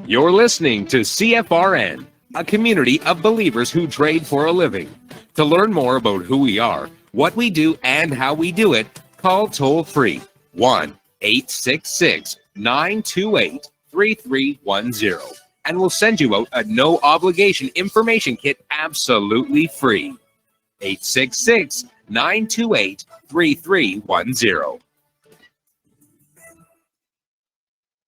You're listening to CFRN, a community of believers who trade for a living. To learn more about who we are, what we do, and how we do it, call toll-free 1-866-928-3310, and we'll send you out a no-obligation information kit absolutely free. 866-928-3310.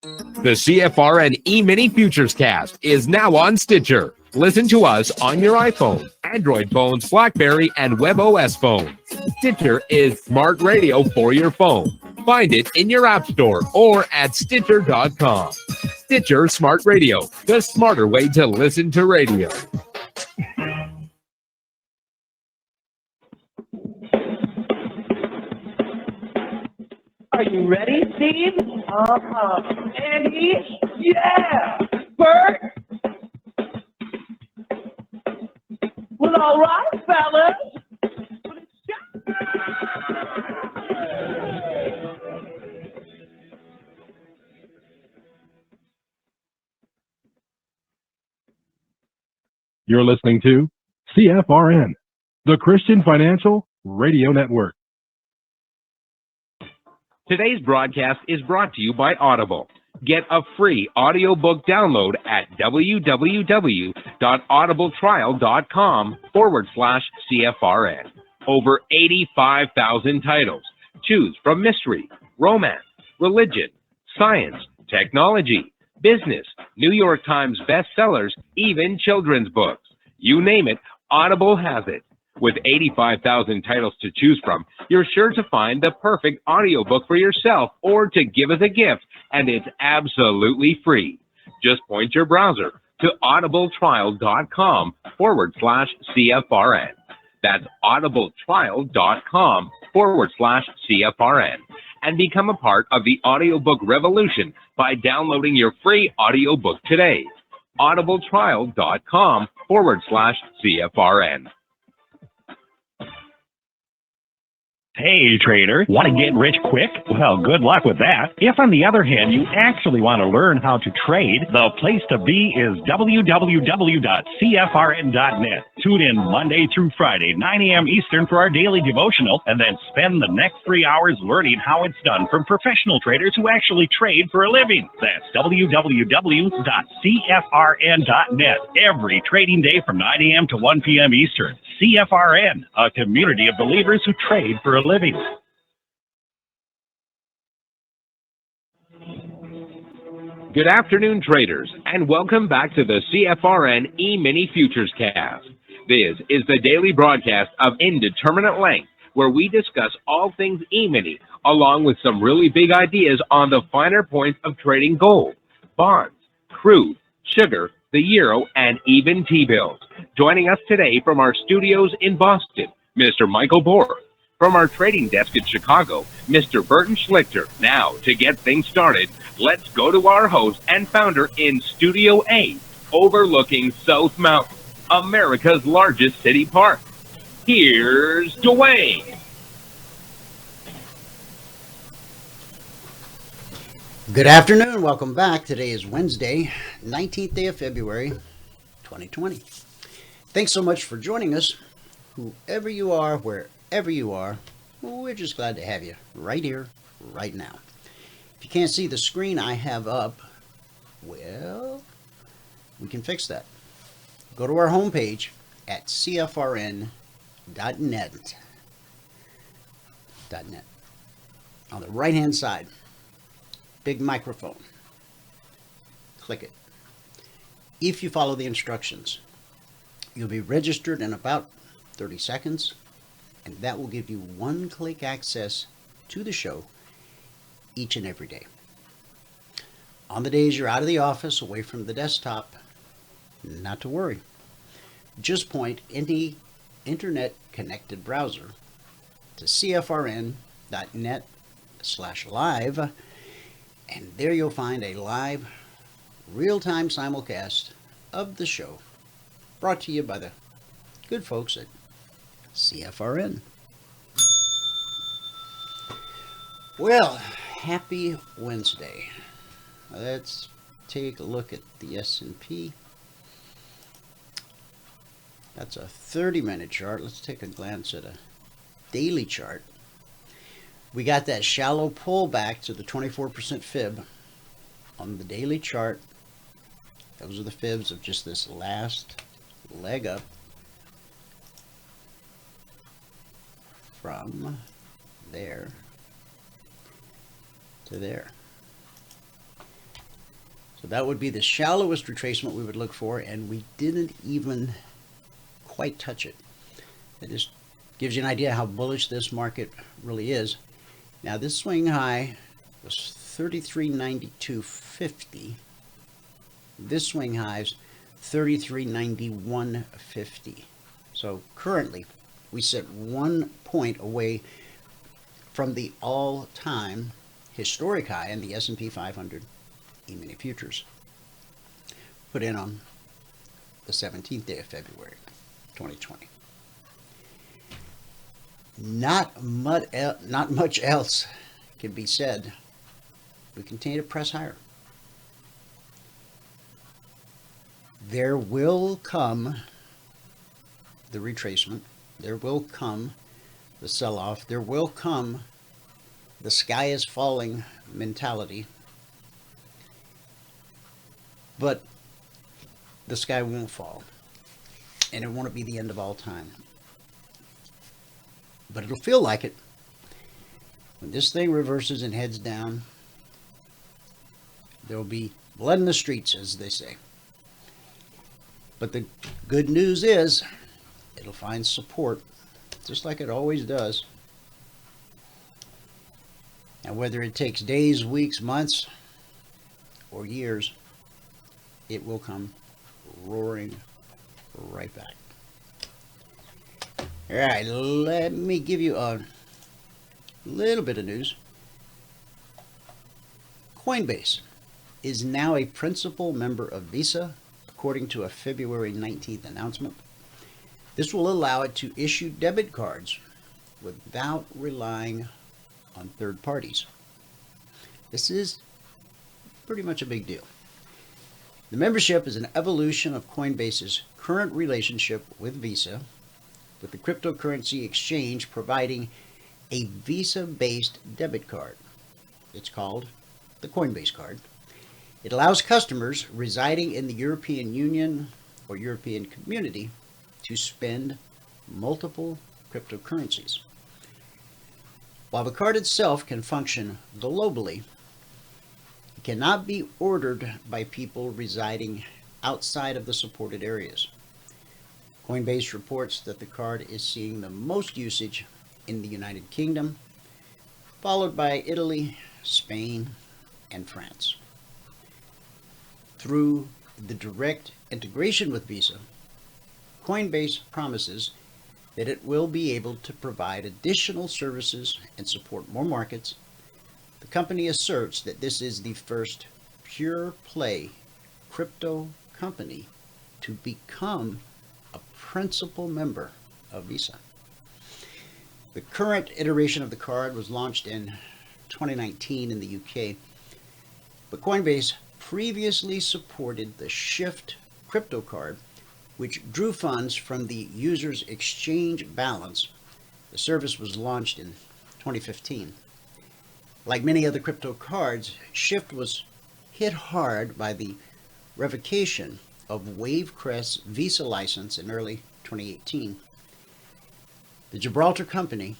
The CFRN Emini Futures Cast is now on Stitcher. Listen to us on your iPhone, Android phones, BlackBerry, and WebOS phone. Stitcher is smart radio for your phone. Find it in your app store or at Stitcher.com. Stitcher Smart Radio, the smarter way to listen to radio. Are you ready, Steve? Andy? Yeah! Bert? Well, all right, fellas. You're listening to CFRN, the Christian Financial Radio Network. Today's broadcast is brought to you by Audible. Get a free audiobook download at www.audibletrial.com/CFRN. Over 85,000 titles. Choose from mystery, romance, religion, science, technology, business, New York Times bestsellers, even children's books. You name it, Audible has it. With 85,000 titles to choose from, you're sure to find the perfect audiobook for yourself or to give as a gift, and it's absolutely free. Just point your browser to audibletrial.com/CFRN. That's audibletrial.com/CFRN. And become a part of the audiobook revolution by downloading your free audiobook today. audibletrial.com/CFRN. Hey, trader, want to get rich quick? Well, good luck with that. If, on the other hand, you actually want to learn how to trade, the place to be is www.cfrn.net. Tune in Monday through Friday, 9 a.m. Eastern for our daily devotional, and then spend the next 3 hours learning how it's done from professional traders who actually trade for a living. That's www.cfrn.net. Every trading day from 9 a.m. to 1 p.m. Eastern. CFRN, a community of believers who trade for a living. Good afternoon, traders, and welcome back to the CFRN Emini Futures Cast. This is the daily broadcast of Indeterminate Length, where we discuss all things Emini, along with some really big ideas on the finer points of trading gold, bonds, crude, sugar, the euro, and even T-bills. Joining us today from our studios in Boston, Mr. Michael Borth. From our trading desk in Chicago, Mr. Burton Schlichter. Now, to get things started, let's go to our host and founder in Studio A, overlooking South Mountain, America's largest city park. Here's Dwayne. Good afternoon. Welcome back. Today is Wednesday, 19th day of February, 2020. Thanks so much for joining us. Whoever you are, wherever you are, we're just glad to have you right here, right now. If you can't see the screen I have up, well, we can fix that. Go to our homepage at cfrn.net. On the right-hand side, big microphone. Click it. If you follow the instructions, you'll be registered in about 30 seconds, and that will give you one-click access to the show each and every day. On the days you're out of the office, away from the desktop, not to worry. Just point any internet-connected browser to cfrn.net/live, and there you'll find a live, real-time simulcast of the show, brought to you by the good folks at CFRN. Well, happy Wednesday. Let's take a look at the S&P. That's a 30-minute chart. Let's take a glance at a daily chart. We got that shallow pullback to the 24% fib on the daily chart. Those are the fibs of just this last leg up from there to there. So that would be the shallowest retracement we would look for, and we didn't even quite touch it. It just gives you an idea how bullish this market really is. Now this swing high was 33.92.50. This swing high is 33.91.50. So currently we sit 1 point away from the all-time historic high in the S&P 500 Emini Futures, put in on the 17th day of February 2020. Not much else can be said. We continue to press higher. There will come the retracement. There will come the sell-off. There will come the sky is falling mentality. But the sky won't fall, and it won't be the end of all time. But it'll feel like it. When this thing reverses and heads down, there will be blood in the streets, as they say. But the good news is, it'll find support, just like it always does. And whether it takes days, weeks, months, or years, it will come roaring right back. All right, let me give you a little bit of news. Coinbase is now a principal member of Visa, according to a February 19th announcement. This will allow it to issue debit cards without relying on third parties. This is pretty much a big deal. The membership is an evolution of Coinbase's current relationship with Visa, with the cryptocurrency exchange providing a Visa-based debit card. It's called the Coinbase card. It allows customers residing in the European Union or European Community to spend multiple cryptocurrencies. While the card itself can function globally, it cannot be ordered by people residing outside of the supported areas. Coinbase reports that the card is seeing the most usage in the United Kingdom, followed by Italy, Spain, and France. Through the direct integration with Visa, Coinbase promises that it will be able to provide additional services and support more markets. The company asserts that this is the first pure play crypto company to become a principal member of Visa. The current iteration of the card was launched in 2019 in the UK, but Coinbase previously supported the Shift crypto card, which drew funds from the user's exchange balance. The service was launched in 2015. Like many other crypto cards, Shift was hit hard by the revocation of Wavecrest's Visa license in early 2018. The Gibraltar company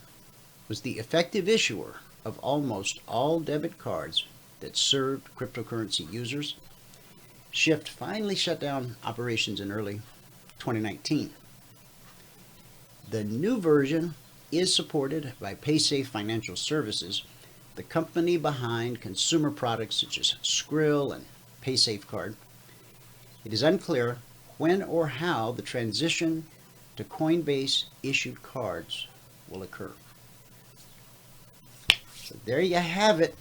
was the effective issuer of almost all debit cards that served cryptocurrency users. Shift finally shut down operations in early 2019. The new version is supported by PaySafe Financial Services, the company behind consumer products such as Skrill and PaySafeCard. It is unclear when or how the transition to Coinbase issued cards will occur. So there you have it.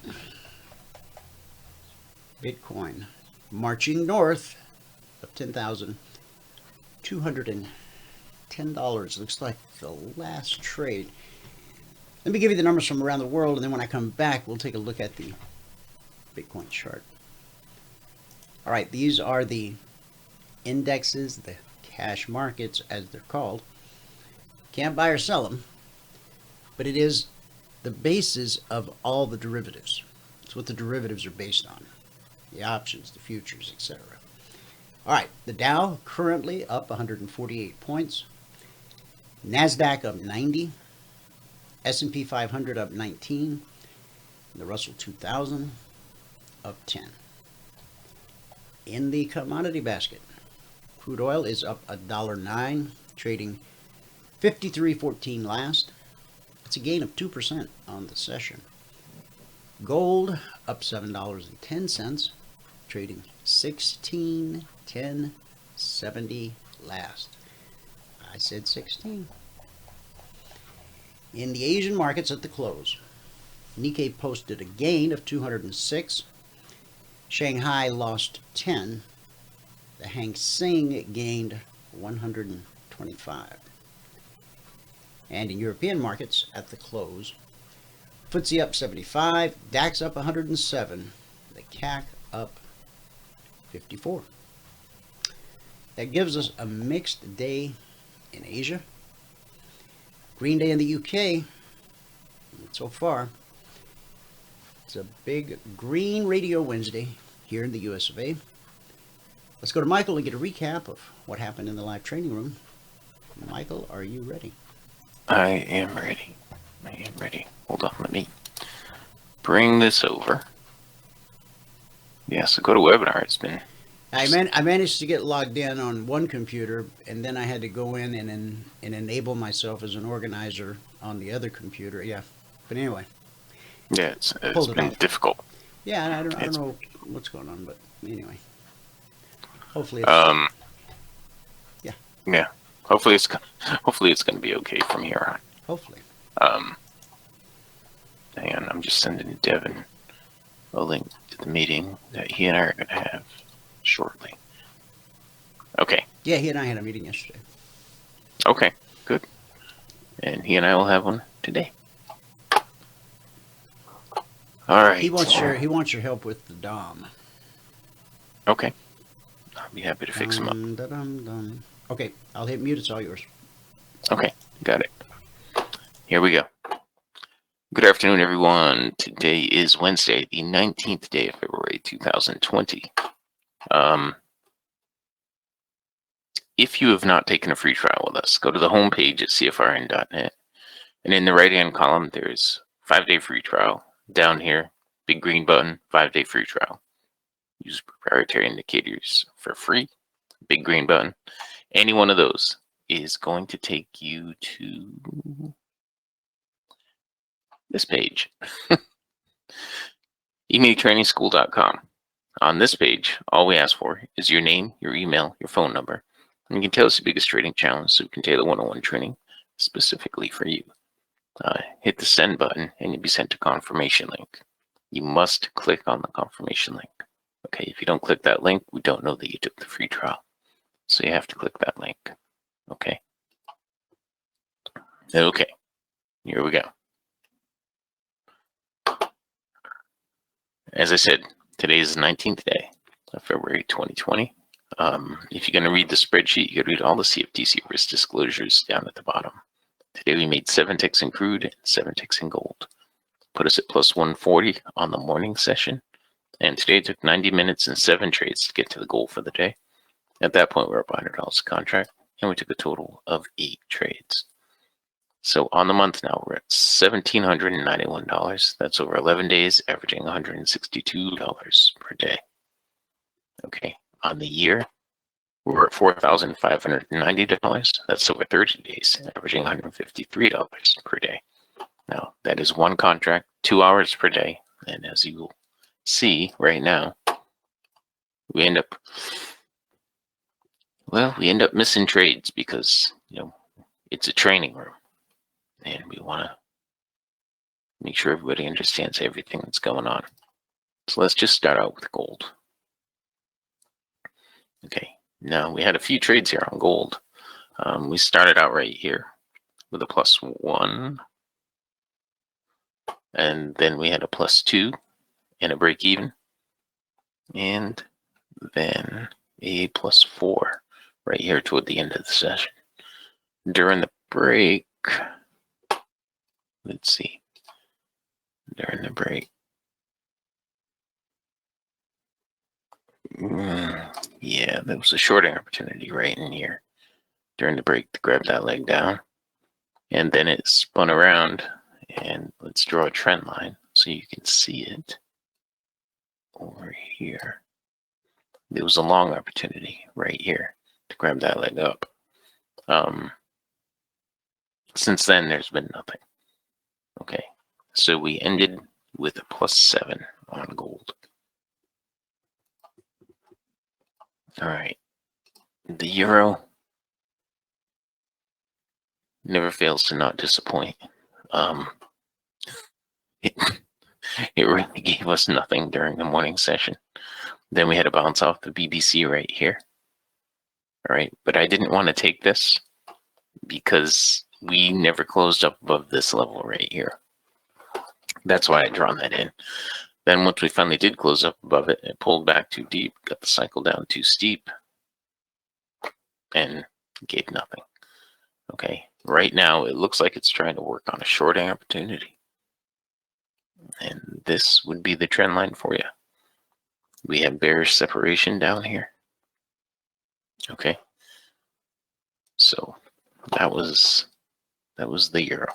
Bitcoin marching north of $10,210. Looks like the last trade. Let me give you the numbers from around the world, and then when I come back, we'll take a look at the Bitcoin chart. All right, these are the indexes, the cash markets as they're called. Can't buy or sell them, but it is the basis of all the derivatives. It's what the derivatives are based on. The options, the futures, etc. All right, the Dow currently up 148 points. NASDAQ up 90. S&P 500 up 19. The Russell 2000 up 10. In the commodity basket, crude oil is up $1.09, trading 53.14 last. It's a gain of 2% on the session. Gold up $7.10, trading 16.1070 last. I said 16. In the Asian markets at the close, Nikkei posted a gain of 206. Shanghai lost 10. The Hang Seng gained 125. And in European markets at the close, FTSE up 75, DAX up 107, the CAC up 54. That gives us a mixed day in Asia. Green day in the UK. So far, it's a big green radio Wednesday here in the US of A. Let's go to Michael and get a recap of what happened in the live training room. Michael, are you ready? I am ready. Hold on, let me bring this over. Yeah, so go to webinar. It's been... I managed to get logged in on one computer, and then I had to go in and enable myself as an organizer on the other computer. Yeah, but anyway. Yeah, it's been difficult. Yeah, I don't know what's going on, but anyway. Hopefully it's... yeah. Yeah. Hopefully it's going to be okay from here on. Hopefully. Hang on, I'm just sending Devin a link to the meeting that he and I are going to have shortly. Okay. Yeah, he and I had a meeting yesterday. Okay, good. And he and I will have one today. All right. He wants your help with the DOM. Okay. I'll be happy to fix him up. Okay, I'll hit mute. It's all yours. Okay, got it. Here we go. Good afternoon, everyone. Today is Wednesday, the 19th day of February, 2020. If you have not taken a free trial with us, go to the homepage at CFRN.net. And in the right-hand column, there's 5-day free trial. Down here, big green button, 5-day free trial. Use proprietary indicators for free. Big green button. Any one of those is going to take you to this page. EminiTrainingschool.com. On this page, all we ask for is your name, your email, your phone number. And you can tell us your biggest trading challenge so we can tailor one-on-one training specifically for you. Hit the send button and you'll be sent a confirmation link. You must click on the confirmation link. Okay, if you don't click that link, we don't know that you took the free trial. So you have to click that link. Okay. Okay, here we go. As I said, today is the 19th day of February 2020. If you're going to read the spreadsheet, you got to read all the CFTC risk disclosures down at the bottom. Today we made 7 ticks in crude and 7 ticks in gold. Put us at plus 140 on the morning session. And today it took 90 minutes and 7 trades to get to the goal for the day. At that point, we were up $100 a contract, and we took a total of 8 trades. So on the month now, we're at $1,791. That's over 11 days, averaging $162 per day. Okay, on the year, we're at $4,590. That's over 30 days, averaging $153 per day. Now, that is one contract, 2 hours per day. And as you will see right now, we end up missing trades because, it's a training room. And we want to make sure everybody understands everything that's going on. So let's just start out with gold. Okay, now we had a few trades here on gold. We started out right here with a +1. And then we had a +2 and a break even. And then a +4 right here toward the end of the session. During the break, let's see, during the break, yeah, there was a shorting opportunity right in here during the break to grab that leg down. And then it spun around, and let's draw a trend line so you can see it over here. There was a long opportunity right here to grab that leg up. Since then, there's been nothing. Okay, so we ended with a +7 on gold. All right, the euro never fails to not disappoint. It really gave us nothing during the morning session. Then we had to bounce off the BBC right here. All right, but I didn't want to take this because we never closed up above this level right here. That's why I drawn that in. Then once we finally did close up above it, it pulled back too deep, got the cycle down too steep, and gave nothing. Okay, right now it looks like it's trying to work on a shorting opportunity. And this would be the trend line for you. We have bearish separation down here. Okay, so that was the euro.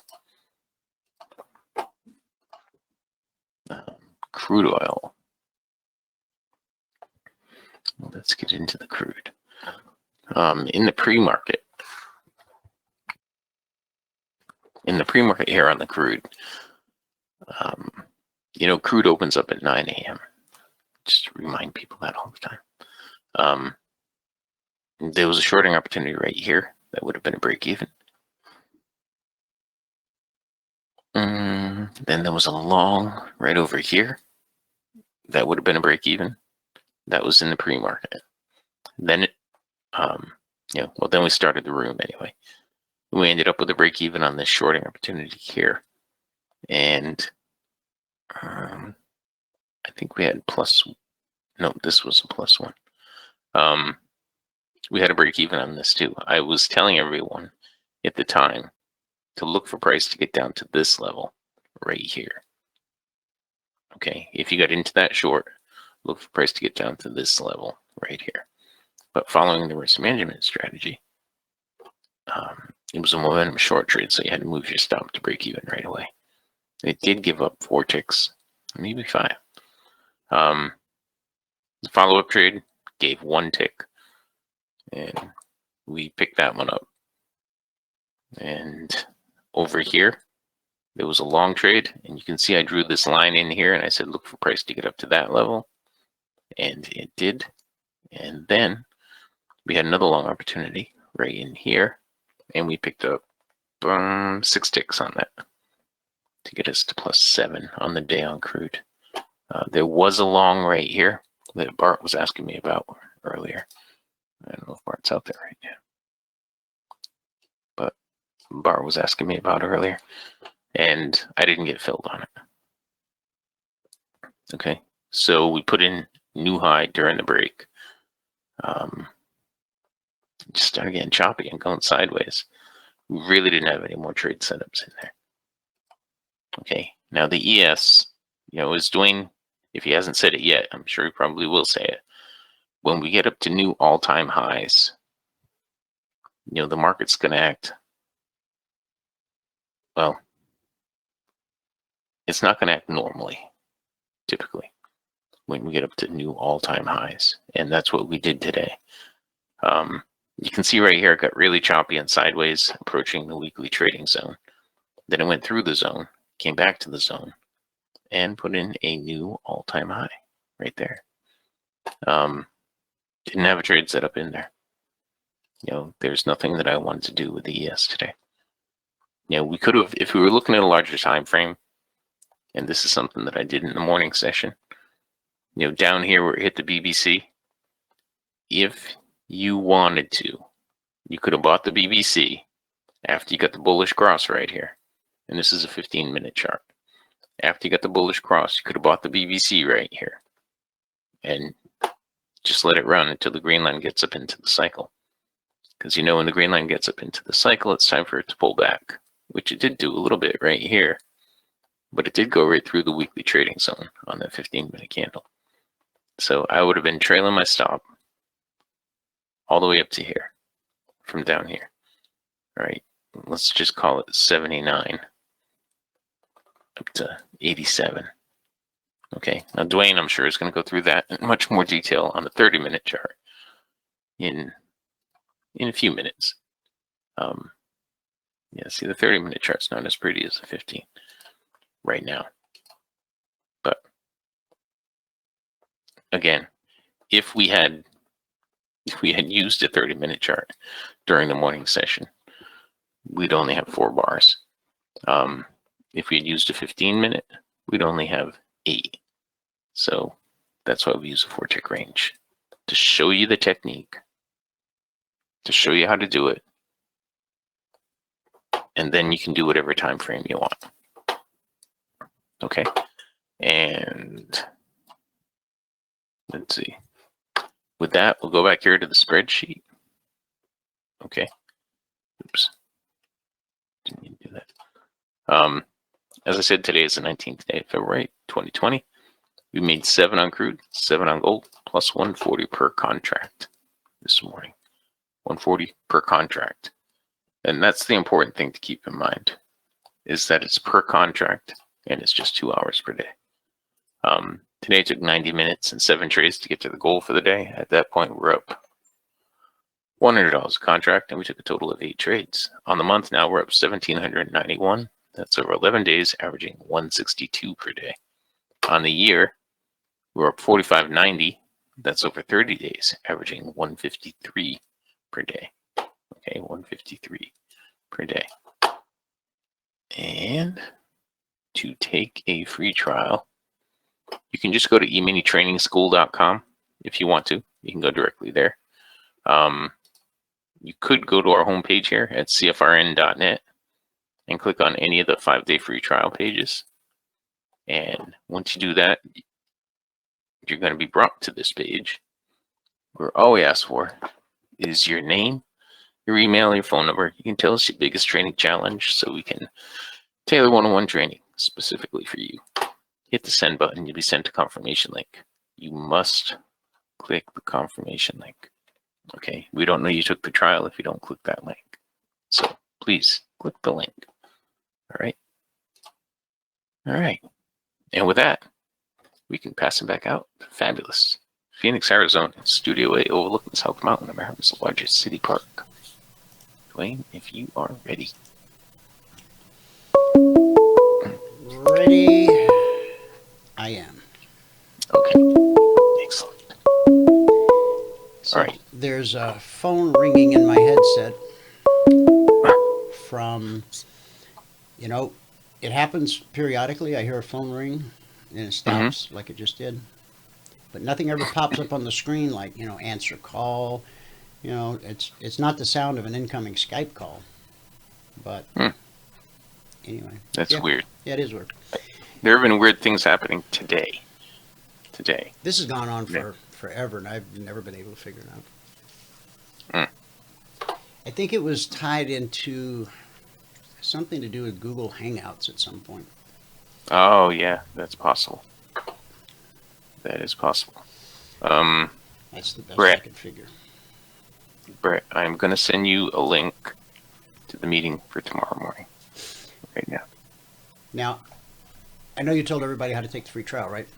Crude oil. Well, let's get into the crude. In the pre-market here on the crude, you know, crude opens up at 9 a.m. Just to remind people that all the time. There was a shorting opportunity right here that would have been a break even. Then there was a long right over here that would have been a break even. That was in the pre-market. Then it, then we started the room anyway. We ended up with a break even on this shorting opportunity here, and I think we had this was a +1. We had a break even on this too. I was telling everyone at the time to look for price to get down to this level right here. Okay, if you got into that short, look for price to get down to this level right here. But following the risk management strategy, it was a momentum short trade, so you had to move your stop to break even right away. It did give up 4 ticks, maybe 5. The follow-up trade gave 1 tick, and we picked that one up. And over here, there was a long trade, and you can see I drew this line in here, and I said look for price to get up to that level, and it did. And then we had another long opportunity right in here, and we picked up 6 ticks on that to get us to +7 on the day on crude. There was a long right here that Bart was asking me about earlier. I don't know if Bart's out there right now, but Bart was asking me about earlier, and I didn't get filled on it. Okay, so we put in new high during the break. Just started getting choppy and going sideways. We really didn't have any more trade setups in there. Okay, now the ES, is doing, if he hasn't said it yet, I'm sure he probably will say it. When we get up to new all-time highs, the market's going to act, well, it's not going to act normally, typically, when we get up to new all-time highs. And that's what we did today. You can see right here, it got really choppy and sideways, approaching the weekly trading zone. Then it went through the zone, came back to the zone, and put in a new all-time high right there. Didn't have a trade set up in there. There's nothing that I wanted to do with the ES today. We could have, if we were looking at a larger time frame, and this is something that I did in the morning session, down here where it hit the BBC, if you wanted to, you could have bought the BBC after you got the bullish cross right here. And this is a 15-minute chart. After you got the bullish cross, you could have bought the BBC right here. And Just let it run until the green line gets up into the cycle. Because you know when the green line gets up into the cycle, it's time for it to pull back, which it did do a little bit right here. But it did go right through the weekly trading zone on that 15-minute candle. So I would have been trailing my stop all the way up to here, from down here. All right, let's just call it 79 up to 87. Okay, now Dwayne, I'm sure, is going to go through that in much more detail on the 30-minute chart in a few minutes. Yeah, see, the 30-minute chart's not as pretty as the 15 right now. But again, if we had used a 30-minute chart during the morning session, we'd only have 4 bars. If we had used a 15-minute, we'd only have 8. So that's why we use a 4-tick range, to show you the technique, to show you how to do it, and then you can do whatever time frame you want. Okay, and let's see. With that, we'll go back here to the spreadsheet. Okay. Oops. Didn't mean to do that. As I said, today is the 19th day of February, 2020. We made 7 on crude, 7 on gold, plus 140 per contract this morning. 140 per contract. And that's the important thing to keep in mind, is that it's per contract and it's just 2 hours per day. Today it took 90 minutes and 7 trades to get to the goal for the day. At that point, we're up $100 a contract, and we took a total of 8 trades. On the month now, we're up $1,791. That's over 11 days, averaging 162 per day. On the year, we're up $45.90. That's over 30 days, averaging 153 per day. Okay, 153 per day. And to take a free trial, you can just go to eminitrainingschool.com if you want to. You can go directly there. You could go to our homepage here at CFRN.net and click on any of the 5-day free trial pages. And once you do that, you're going to be brought to this page where all we ask for is your name, your email, your phone number. You can tell us your biggest training challenge so we can tailor one-on-one training specifically for you. Hit the send button, you'll be sent a confirmation link. You must click the confirmation link. Okay, we don't know you took the trial if you don't click that link. So please click the link. All right. All right. And with that, we can pass it back out. Fabulous. Phoenix, Arizona, Studio A overlooking the South Mountain, America's largest city park. Dwayne, if you are ready. Ready, I am. Okay. Excellent. So all right. There's a phone ringing in my headset from, you know, it happens periodically. I hear a phone ring and it stops like it just did. But nothing ever pops up on the screen like, you know, answer call. You know, it's not the sound of an incoming Skype call. But anyway. That's weird. Yeah, it is weird. There have been weird things happening today. This has gone on for forever, and I've never been able to figure it out. I think it was tied into something to do with Google Hangouts at some point. Oh, yeah, that's possible. That is possible. That's the best I could figure. Brett, I'm going to send you a link to the meeting for tomorrow morning. Right now. Now, I know you told everybody how to take the free trial, right?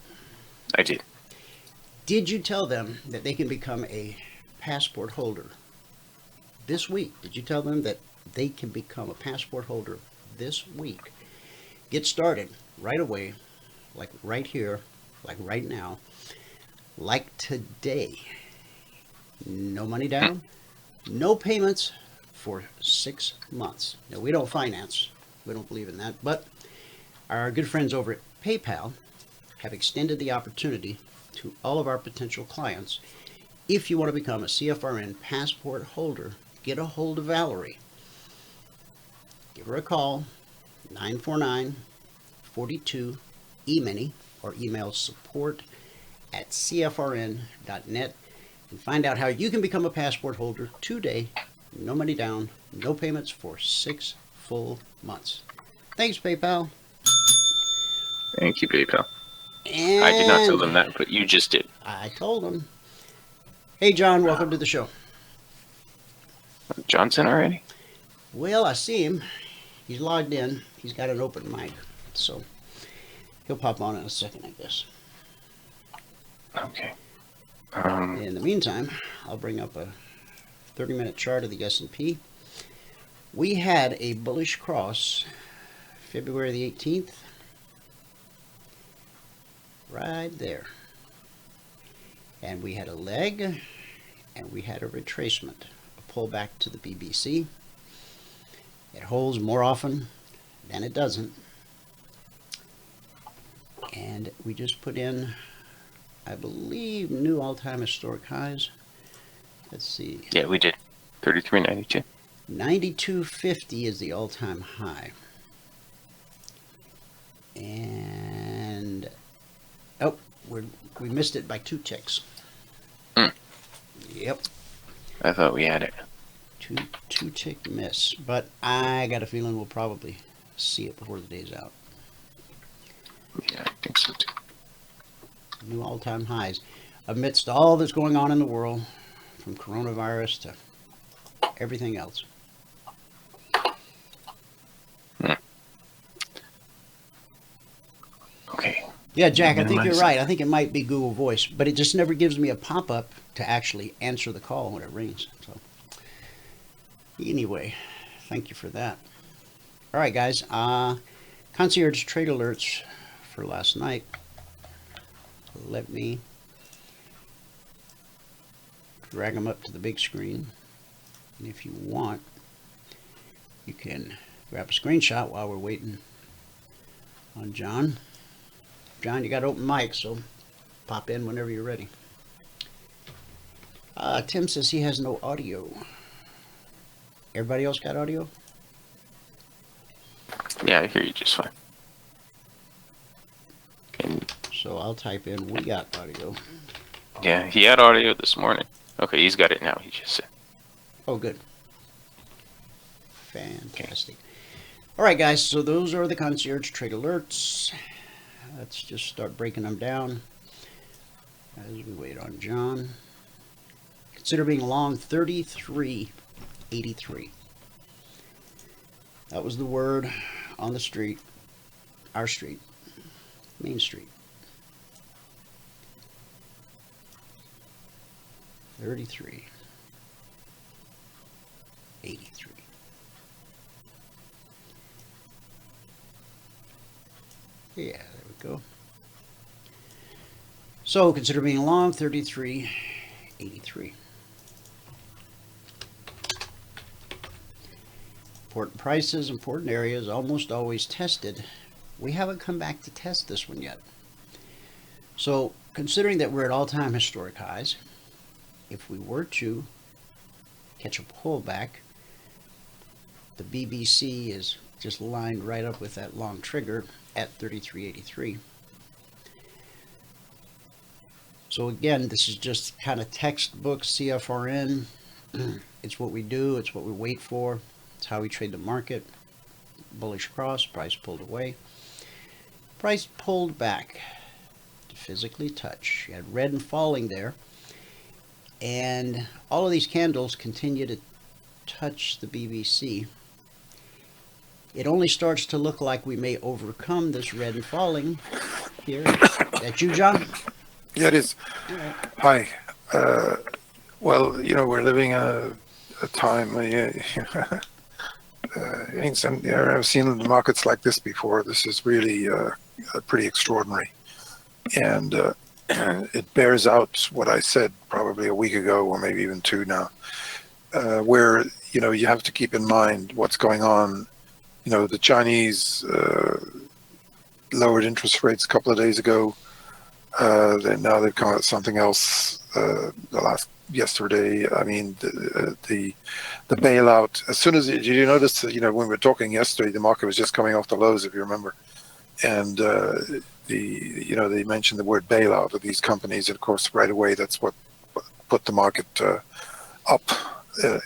I did. Did you tell them that they can become a passport holder this week? Did you tell them that they can become a passport holder this week? Get started right away, like right here, like right now, like today. No money down, no payments for 6 months. Now, we don't finance. We don't believe in that. But our good friends over at PayPal have extended the opportunity to all of our potential clients. If you want to become a CFRN passport holder, get a hold of Valerie. Give her a call, 949-42-EMINI, or email support@cfrn.net. and find out how you can become a passport holder today. No money down, no payments for 6 full months. Thanks, PayPal. Thank you, PayPal. And I did not tell them that, but you just did. I told them. Hey, John, welcome to the show. Johnson already? Well, I see him. He's logged in. He's got an open mic, so he'll pop on in a second, I guess. Okay. In the meantime, I'll bring up a 30-minute chart of the S&P. We had a bullish cross February the 18th. Right there. And we had a leg, and we had a retracement, a pullback to the BBC. It holds more often than it doesn't. And we just put in, I believe, new all-time historic highs. Let's see. Yeah, we did. 33.92. 92.50 is the all-time high. And oh, we missed it by 2 ticks. Yep. I thought we had it. Two tick miss, but I got a feeling we'll probably see it before the day's out. Yeah, I think so too. New all-time highs amidst all that's going on in the world, from coronavirus to everything else. Okay. Yeah, Jack, I think you're right. I think it might be Google Voice, but it just never gives me a pop-up to actually answer the call when it rings. So anyway, thank you for that. All right, guys. Concierge Trade Alerts for last night. Let me drag them up to the big screen. And if you want, you can grab a screenshot while we're waiting on John. John, you got open mic, so pop in whenever you're ready. Tim says he has no audio. Everybody else got audio? Yeah, I hear you just fine. And So I'll type in, we got audio. yeah, he had audio this morning. Okay, he's got it now, he just said. Oh, good. Fantastic. All right, guys, so those are the Concierge Trade Alerts. Let's just start breaking them down as we wait on John. Consider being long 33.83. That was the word on the street, our street, Main Street. 33.83. Yeah, there we go. So consider being long 33.83. Important prices, important areas, almost always tested. We haven't come back to test this one yet. So considering that we're at all-time historic highs, if we were to catch a pullback, the BBC is just lined right up with that long trigger at 33.83. So again, this is just kind of textbook CFRN. It's what we do, it's what we wait for, it's how we trade the market. Bullish cross, price pulled away. Price pulled back to physically touch. You had red and falling there. And all of these candles continue to touch the BBC. It only starts to look like we may overcome this red and falling here. Is that you, John? Yeah, it is. Right. Hi. Well, you know, we're living a time. I've seen the markets like this before. This is really pretty extraordinary, and it bears out what I said probably a week ago, or maybe even 2 now, where you have to keep in mind what's going on. The Chinese lowered interest rates a couple of days ago. Now they've come out with something else yesterday. I mean, the bailout. As soon as did you notice that, when we were talking yesterday, the market was just coming off the lows, if you remember, and they mentioned the word bailout of these companies, and of course right away that's what put the market up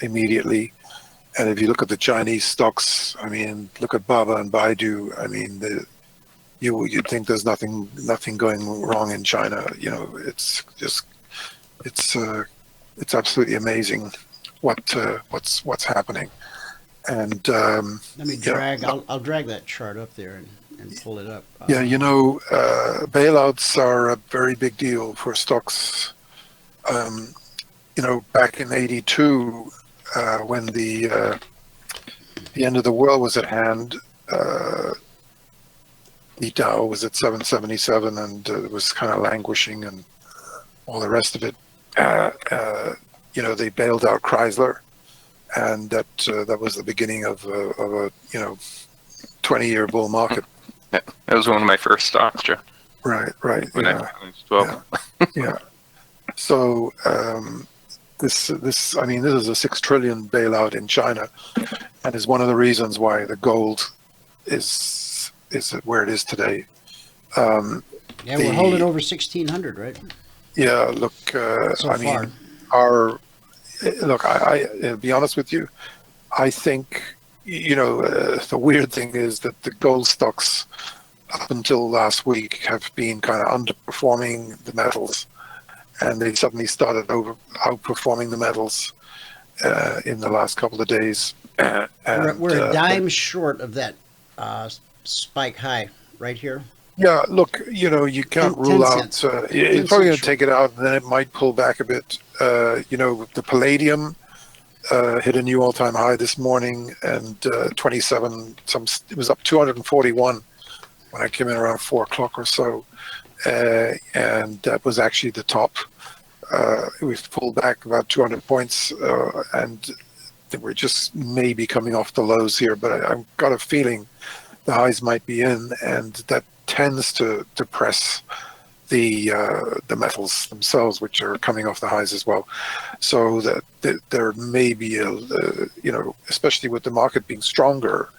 immediately. And if you look at the Chinese stocks, I mean, look at Baba and Baidu. I mean, you'd think there's nothing going wrong in China. You know, it's absolutely amazing what's happening. And let me drag. I'll drag that chart up there and pull it up. Yeah, you know, bailouts are a very big deal for stocks. You know, back in '82, when the end of the world was at hand, the Dow was at 777 and it was kind of languishing and all the rest of it. You know, they bailed out Chrysler, and that was the beginning of a 20-year bull market. That was one of my first stocks, Joe. Right. When Yeah. I was 12. Yeah. So this is a $6 trillion bailout in China, and is one of the reasons why the gold is where it is today. Yeah, we're holding over 1,600, right? Yeah. Look, So far. I'll be honest with you. I think, you know, the weird thing is that the gold stocks up until last week have been kind of underperforming the metals, and they suddenly started outperforming the metals in the last couple of days. We're a dime short of that spike high right here. Yeah, look, you know, you can't 10 rule out. cents. It's probably going to take it out, and then it might pull back a bit. You know, the palladium hit a new all-time high this morning, and 27. It was up 241 when I came in around 4 o'clock or so, and that was actually the top. We've pulled back about 200 points, and we're just maybe coming off the lows here. But I've got a feeling the highs might be in, and that tends to depress the metals themselves, which are coming off the highs as well. So that there may be you know, especially with the market being stronger,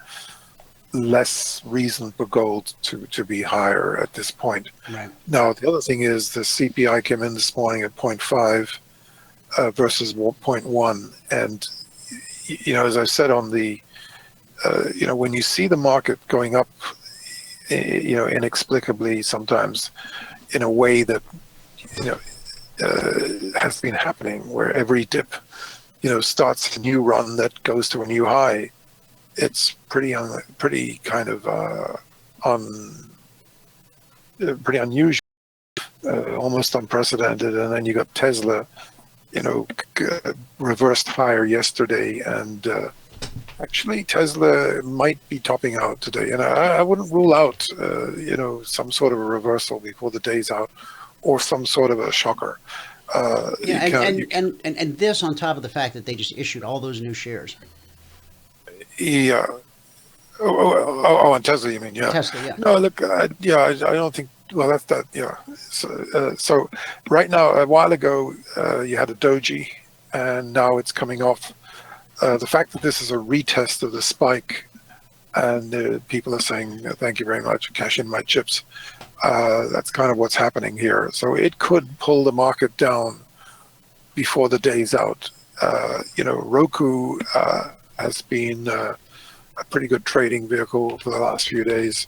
less reason for gold to be higher at this point. Right. Now, the other thing is the CPI came in this morning at 0.5 versus 0.1, and you know, as I said on the you know, when you see the market going up, you know, inexplicably sometimes in a way that, you know, has been happening, where every dip, you know, starts a new run that goes to a new high. It's pretty kind of pretty unusual, almost unprecedented. And then you got Tesla, you know, reversed higher yesterday, and actually Tesla might be topping out today. And I wouldn't rule out, you know, some sort of a reversal before the day's out, or some sort of a shocker. Yeah, and this on top of the fact that they just issued all those new shares. Yeah. Oh, on Tesla, you mean? Yeah. Tesla, yeah. No, look, I don't think. Well, that's that. Yeah. So right now, a while ago, you had a doji, and now it's coming off. The fact that this is a retest of the spike, and people are saying, "Thank you very much, cash in my chips." That's kind of what's happening here. So it could pull the market down before the day's out. You know, Roku has been a pretty good trading vehicle for the last few days.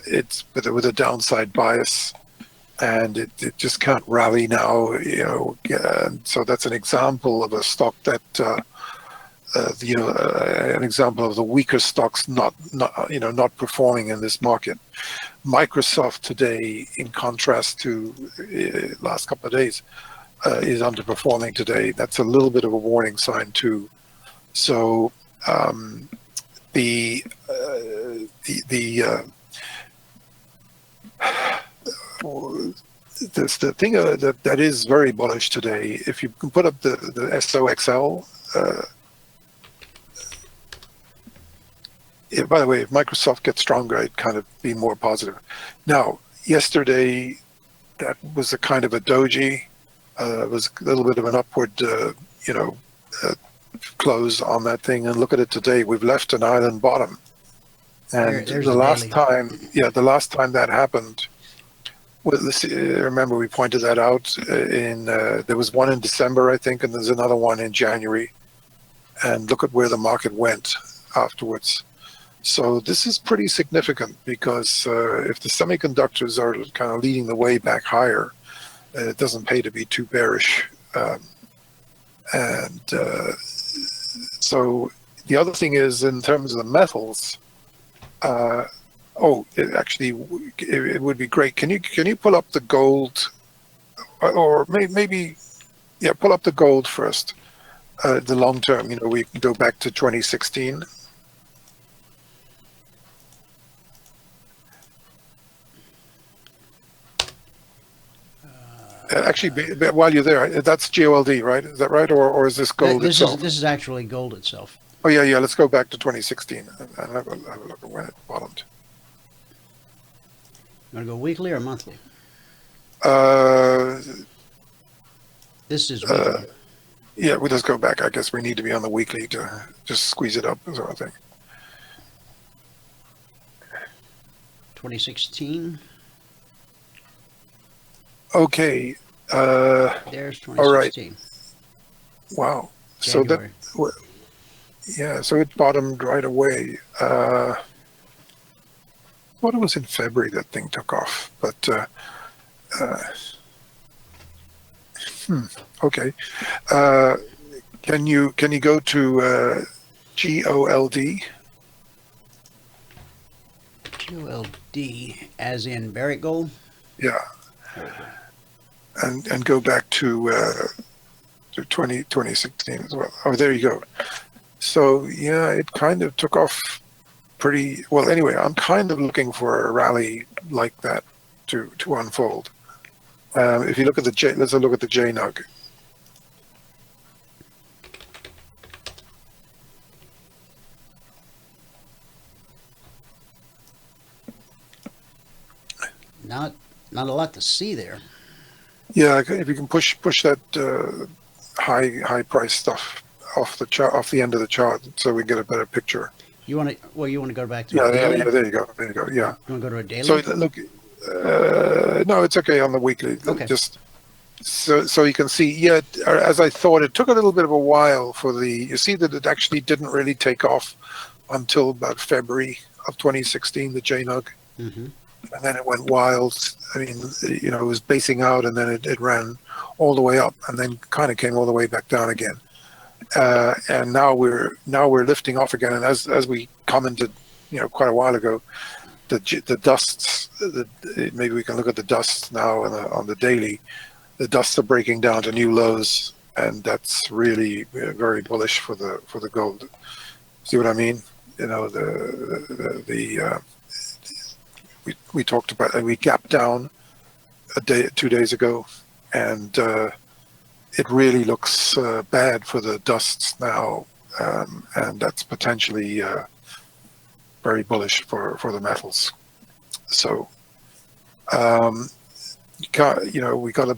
It's with a downside bias, and it just can't rally now. You know, so that's an example of a stock that you know, an example of the weaker stocks not performing in this market. Microsoft today, in contrast to last couple of days, is underperforming today. That's a little bit of a warning sign too. So the thing that is very bullish today, if you can put up the SOXL. By the way, if Microsoft gets stronger, I'd kind of be more positive. Now, yesterday, that was a kind of a doji. It was a little bit of an upward, you know, close on that thing. And look at it today. We've left an island bottom. And There's the last daily. time that happened, Well, remember we pointed that out there was one in December, I think, and there's another one in January. And look at where the market went afterwards. So this is pretty significant because if the semiconductors are kind of leading the way back higher, it doesn't pay to be too bearish. So the other thing is in terms of the metals. It would be great. Can you pull up the gold, or maybe pull up the gold first. The long term, we can go back to 2016. Actually, while you're there, that's GOLD, right? Is that right, or is this gold itself? This is actually gold itself. Oh yeah. Let's go back to 2016 and have a look at when it bottomed. You want to go weekly or monthly? This is weekly. Yeah, we just go back. I guess we need to be on the weekly to just squeeze it up, sort of thing. 2016. Okay. There's 2016. All right. Wow. January. So it bottomed right away. I thought it was in February that thing took off, but okay. Can you go to GOLD? GOLD, as in Barrick Gold? Yeah. And go back to 2016 as well. Oh, there you go. So yeah, it kind of took off pretty well. Anyway, I'm kind of looking for a rally like that to unfold. If you look at the let's look at the JNUG. Not a lot to see there. Yeah, if you can push that high price stuff off the chart, off the end of the chart, so we get a better picture. You want to go back to Yeah, daily? there you go. Yeah. You want to go to a daily? So look, no, it's okay on the weekly. Okay. Just so you can see. Yeah, as I thought, it took a little bit of a while for you see that it actually didn't really take off until about February of 2016, the JNUG. Mm-hmm. And then it went wild. I mean, it was basing out, and then it ran all the way up, and then kind of came all the way back down again. And now we're lifting off again. And as we commented, quite a while ago, the dusts. Maybe we can look at the dusts now on the daily. The dusts are breaking down to new lows, and that's really very bullish for the gold. See what I mean? We talked about, and we gapped down 2 days ago, and it really looks bad for the dusts now, and that's potentially very bullish for the metals. So we got to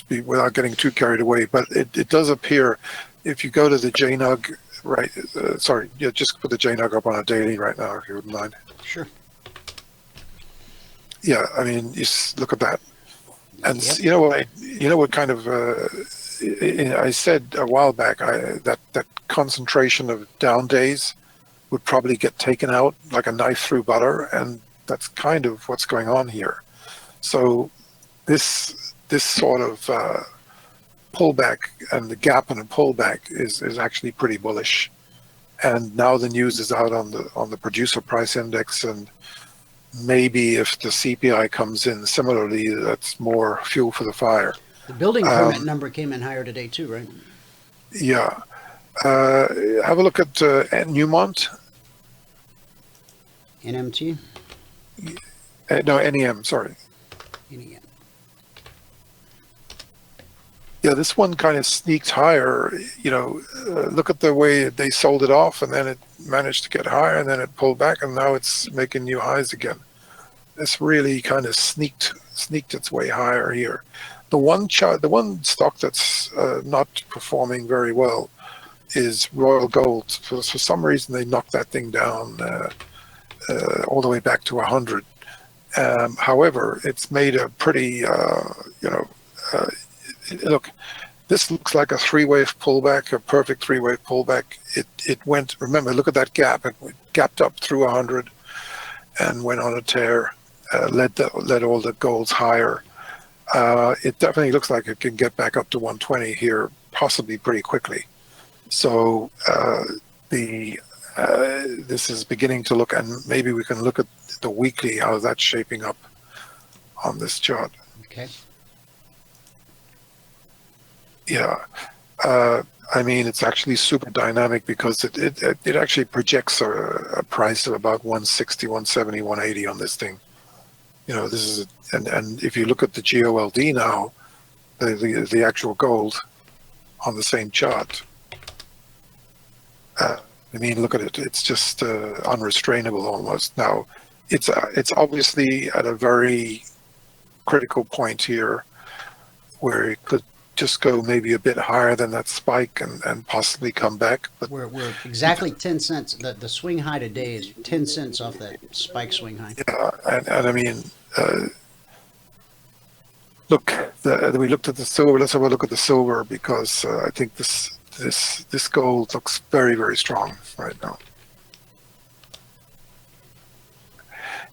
be without getting too carried away. But it does appear, if you go to the JNUG, right? Just put the JNUG up on a daily right now, if you wouldn't mind. Sure. Yeah, I mean, just look at that. And Yep. you know what kind of I said a while back that concentration of down days would probably get taken out like a knife through butter, and that's kind of what's going on here. So this sort of pullback and the gap in a pullback is actually pretty bullish. And now the news is out on the producer price index, and maybe if the CPI comes in similarly, that's more fuel for the fire. The building permit number came in higher today too, right? Yeah. Have a look at Newmont. NMT? No, NEM, sorry. NEM. Yeah, this one kind of sneaked higher. Look at the way they sold it off, and then it managed to get higher, and then it pulled back, and now it's making new highs again. This really kind of sneaked its way higher here. The one stock that's not performing very well is Royal Gold. For some reason, they knocked that thing down all the way back to 100, However, it's made a pretty, look, this looks like a three-wave pullback, a perfect three-wave pullback. It went, remember, look at that gap. It gapped up through 100 and went on a tear, led all the golds higher. It definitely looks like it can get back up to 120 here, possibly pretty quickly. So this is beginning to look, and maybe we can look at the weekly, how that's shaping up on this chart. Okay. Yeah. I mean, it's actually super dynamic because it actually projects a price of about 160, 170, 180 on this thing. You know, this is, and if you look at the GOLD now, the actual gold on the same chart, I mean, look at it. It's just unrestrainable almost. Now, it's obviously at a very critical point here where it could just go maybe a bit higher than that spike and possibly come back. But We're exactly 10 cents. The swing high today is 10 cents off that spike swing high. yeah, and I mean, look, we looked at the silver. Let's have a look at the silver because I think this gold looks very, very strong right now.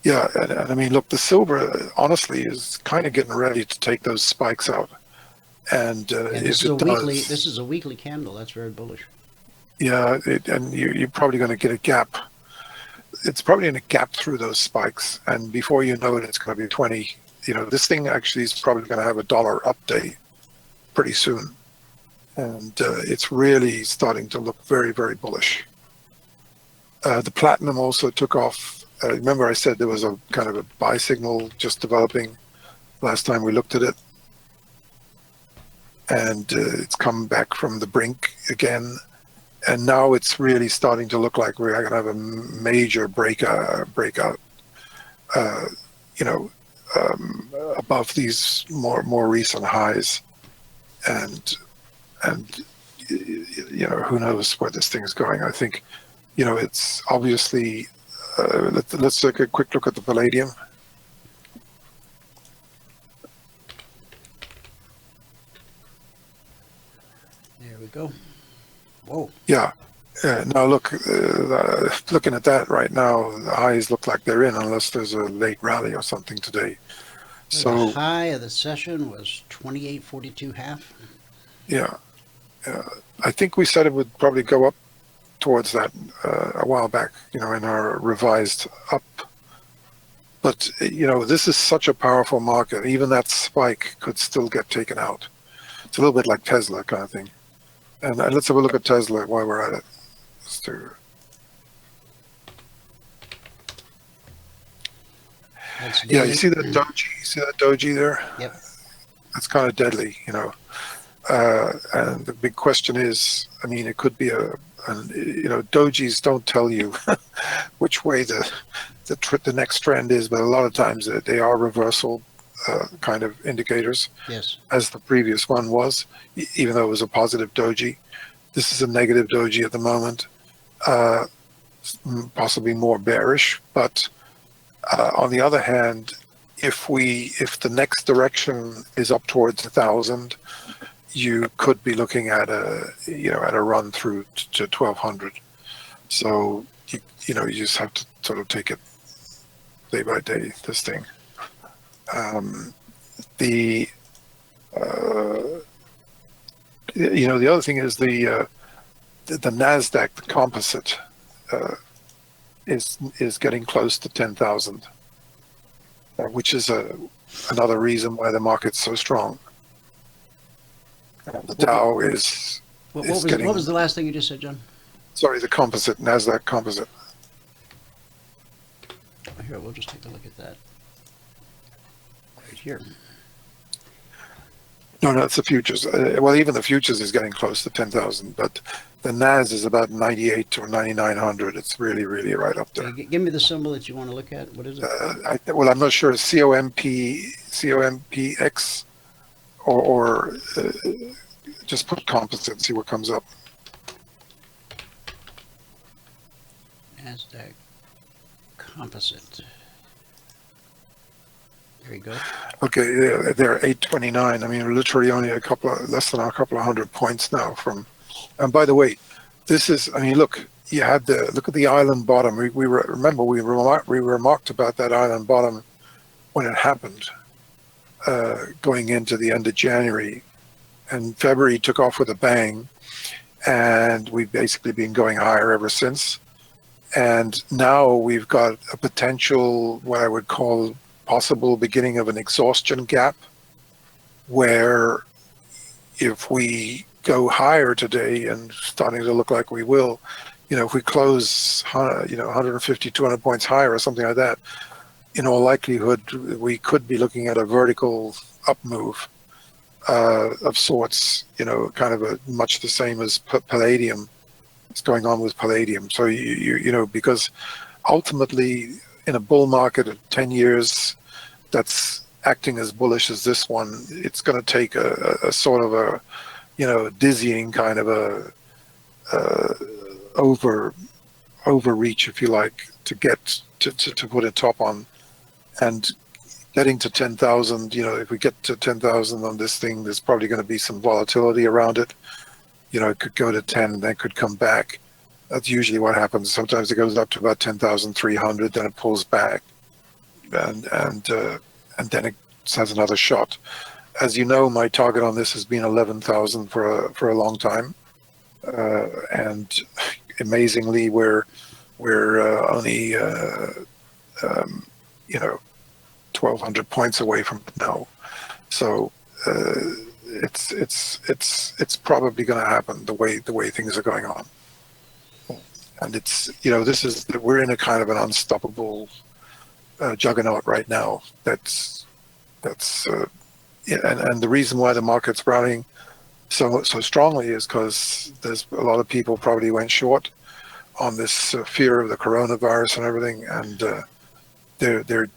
Yeah, and I mean, look, the silver honestly is kind of getting ready to take those spikes out. And this is a weekly candle. That's very bullish. Yeah, and you're probably going to get a gap. It's probably going to gap through those spikes, and before you know it, it's going to be 20. You know, this thing actually is probably going to have a dollar update pretty soon, and it's really starting to look very, very bullish. The platinum also took off. Remember, I said there was a kind of a buy signal just developing last time we looked at it. And it's come back from the brink again, and now it's really starting to look like we're going to have a major breakout. Above these more recent highs, and you know, who knows where this thing is going. I think, you know, it's obviously. Let's take a quick look at the palladium. There we go. Whoa. Yeah. Now look, looking at that right now, the highs look like they're in unless there's a late rally or something today. So the high of the session was 28.42 half. Yeah. I think we said it would probably go up towards that a while back, you know, in our revised up. But, you know, this is such a powerful market. Even that spike could still get taken out. It's a little bit like Tesla kind of thing. And let's have a look at Tesla while we're at it. Let's do. Yeah, you see that doji? You see that doji there? Yep. That's kind of deadly, you know. And the big question is, I mean, it could be you know, dojis don't tell you which way the next trend is, but a lot of times they are reversal kind of indicators. Yes. As the previous one was, even though it was a positive doji. This is a negative doji at the moment, possibly more bearish. But on the other hand, if the next direction is up towards 1,000, you could be looking at a run through to 1,200. So you know, you just have to sort of take it day by day. This thing. You know, the other thing is the Nasdaq, the composite, is getting close to 10,000, which is another reason why the market's so strong. The Dow is. What was the last thing you just said, John? Sorry, the composite, Nasdaq composite. Here, we'll just take a look at that. Right here. No, it's the futures. Well, even the futures is getting close to 10,000, but the NAS is about 98 or 9,900. It's really, really right up there. Okay, give me the symbol that you want to look at. What is it? Well, I'm not sure. COMPX, or just put composite and see what comes up. Nasdaq composite. There you go. Okay, they're 829. I mean, we're literally only less than a couple of hundred points now from. And by the way, this is. I mean, look. You had look at the island bottom. We remarked about that island bottom when it happened, going into the end of January, and February took off with a bang, and we've basically been going higher ever since. And now we've got a potential, what I would call possible beginning of an exhaustion gap, where if we go higher today, and starting to look like we will, if we close, 150, 200 points higher or something like that, in all likelihood, we could be looking at a vertical up move of sorts, kind of much the same as palladium. It's going on with palladium. So, because ultimately in a bull market of 10 years that's acting as bullish as this one, it's going to take a sort of a, dizzying kind of a overreach, if you like, to get to put a top on. And getting to 10,000, if we get to 10,000 on this thing, there's probably going to be some volatility around it. It could go to 10 and then could come back. That's usually what happens. Sometimes it goes up to about 10,300, then it pulls back, and then it has another shot. As you know, my target on this has been 11,000 for a long time, and amazingly, we're only 1,200 points away from it now. So it's probably going to happen the way things are going on. And we're in a kind of an unstoppable juggernaut right now. And the reason why the market's rallying so strongly is because there's a lot of people probably went short on this fear of the coronavirus and everything, and they're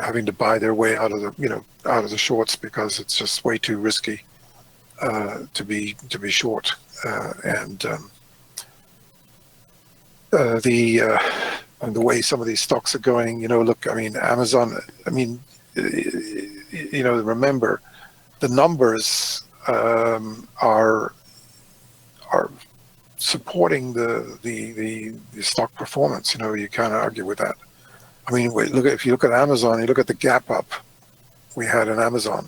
having to buy their way out of the shorts, because it's just way too risky to be short. And the way some of these stocks are going, look, I mean, Amazon, remember the numbers are supporting the stock performance. You can't argue with that. I mean, if you look at Amazon, you look at the gap up we had in Amazon.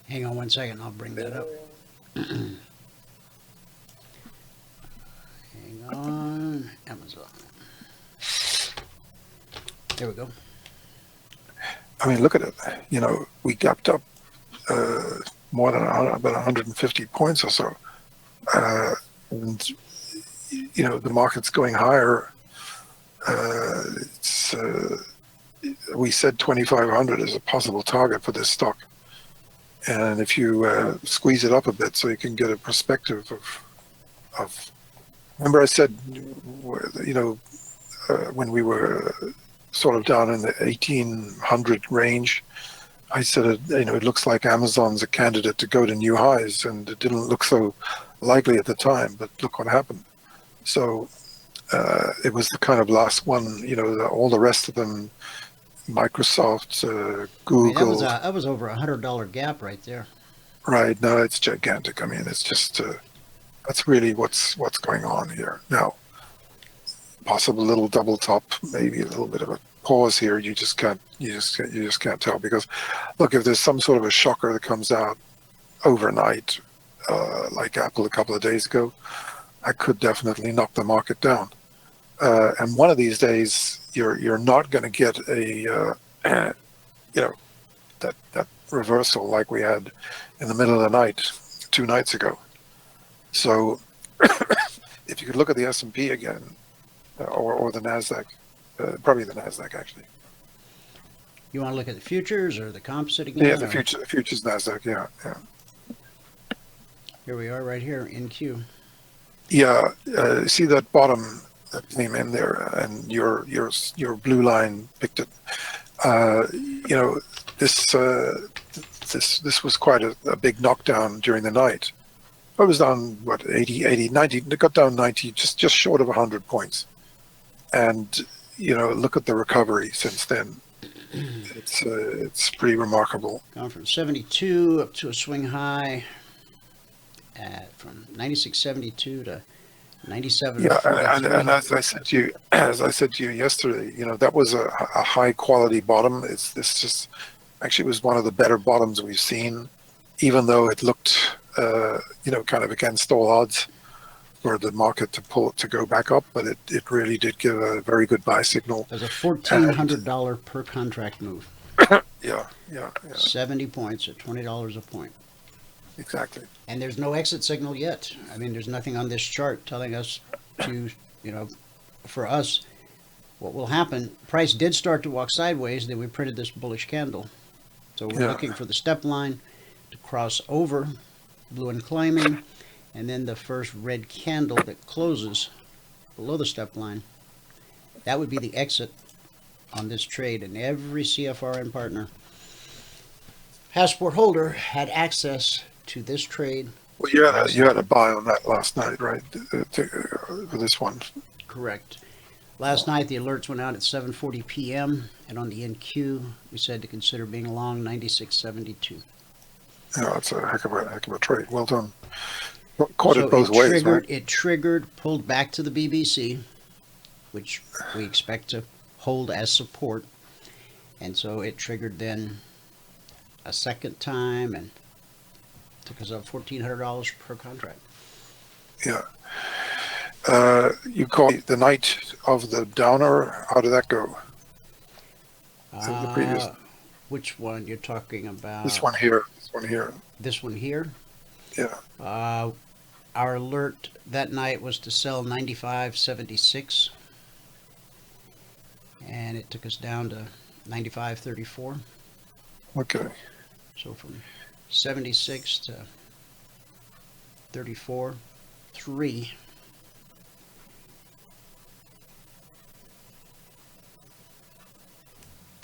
Hang on 1 second, I'll bring that up. Hang on, Amazon. There we go. I mean, look at it. We gapped up more than about 150 points or so. And, the market's going higher. We said 2,500 is a possible target for this stock, and if you squeeze it up a bit so you can get a perspective of remember I said, when we were sort of down in the 1,800 range, I said, it looks like Amazon's a candidate to go to new highs, and it didn't look so likely at the time, but look what happened. So it was the kind of last one, all the rest of them, Microsoft, Google. That was over $100 gap right there. Right. No, it's gigantic. I mean, it's just, that's really what's going on here. Now, possible little double top, maybe a little bit of a pause here. You just can't tell, because look, if there's some sort of a shocker that comes out overnight, like Apple a couple of days ago, I could definitely knock the market down. And one of these days, you're not going to get that reversal like we had in the middle of the night 2 nights ago. So if you could look at the S&P again, or the NASDAQ, probably the NASDAQ actually. You want to look at the futures or the composite again? Yeah, the futures NASDAQ, yeah. Here we are right here in Q. Yeah, see that bottom that came in there, and your blue line picked it. This was quite a big knockdown during the night. It was down, 80, 90, it got down 90, just short of 100 points. And, look at the recovery since then. It's pretty remarkable. Gone from 72 up to a swing high from 96.72 to 97. Yeah, and as I said to you yesterday, that was a high quality bottom. This just actually was one of the better bottoms we've seen, even though it looked kind of against all odds for the market to go back up, but it really did give a very good buy signal. There's a $1,400 per contract move. Yeah. 70 points at $20 a point. Exactly. And there's no exit signal yet. I mean, there's nothing on this chart telling us to, for us, what will happen. Price did start to walk sideways, then we printed this bullish candle. So we're looking for the step line to cross over, blue and climbing, and then the first red candle that closes below the step line. That would be the exit on this trade, and every CFRN partner, passport holder, had access to this trade. Well, you had a buy on that last night, right? For this one. Correct. Last night the alerts went out at 7:40 p.m. and on the NQ we said to consider being long 96.72. Yeah, it's a heck of a trade. Well done. Caught it both ways, right? It triggered, pulled back to the BBC, which we expect to hold as support, and so it triggered then a second time and took us up $1,400 per contract. Yeah. You call it the night of the downer. How did that go? The previous. Which one you're talking about? This one here. This one here? Yeah. Our alert that night was to sell 95.76, and it took us down to 95.34. Okay. So from 76 to 34.3.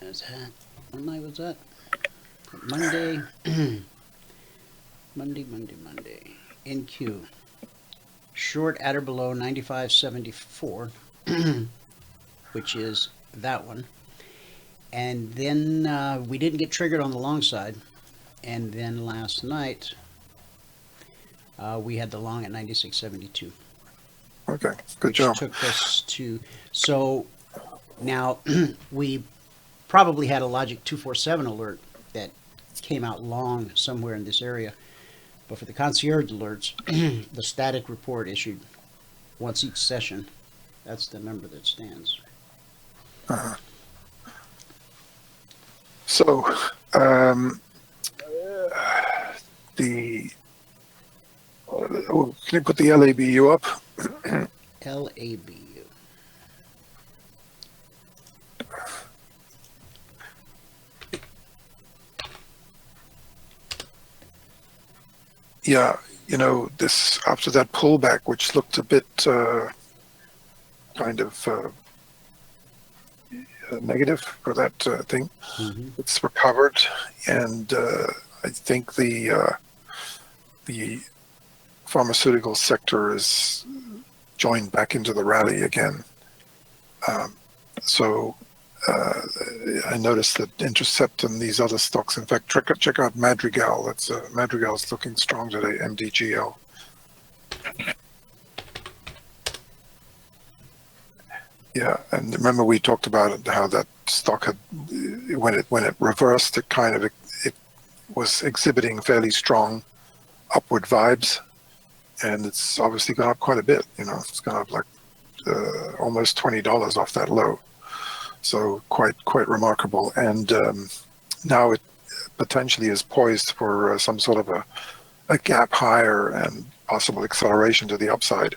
That's that. What night was that? Monday. Monday. NQ. Short at or below 95.74, which is that one. And then we didn't get triggered on the long side. And then last night, we had the long at 96.72. Okay, good job. Took us to, so now we probably had a Logic 247 alert that came out long somewhere in this area. But for the concierge alerts, the static report issued once each session. That's the number that stands. So, can you put the LABU up? LABU. Yeah, this after that pullback, which looked a bit kind of negative for that thing, it's recovered, and I think the pharmaceutical sector is joined back into the rally again. So I noticed that Intercept and these other stocks, in fact, check out Madrigal. That's Madrigal's looking strong today, MDGL. Yeah, and remember we talked about it, how that stock had, when it reversed, it was exhibiting fairly strong upward vibes, and it's obviously gone up quite a bit. It's gone up like almost $20 off that low. So quite remarkable, and now it potentially is poised for some sort of a gap higher and possible acceleration to the upside,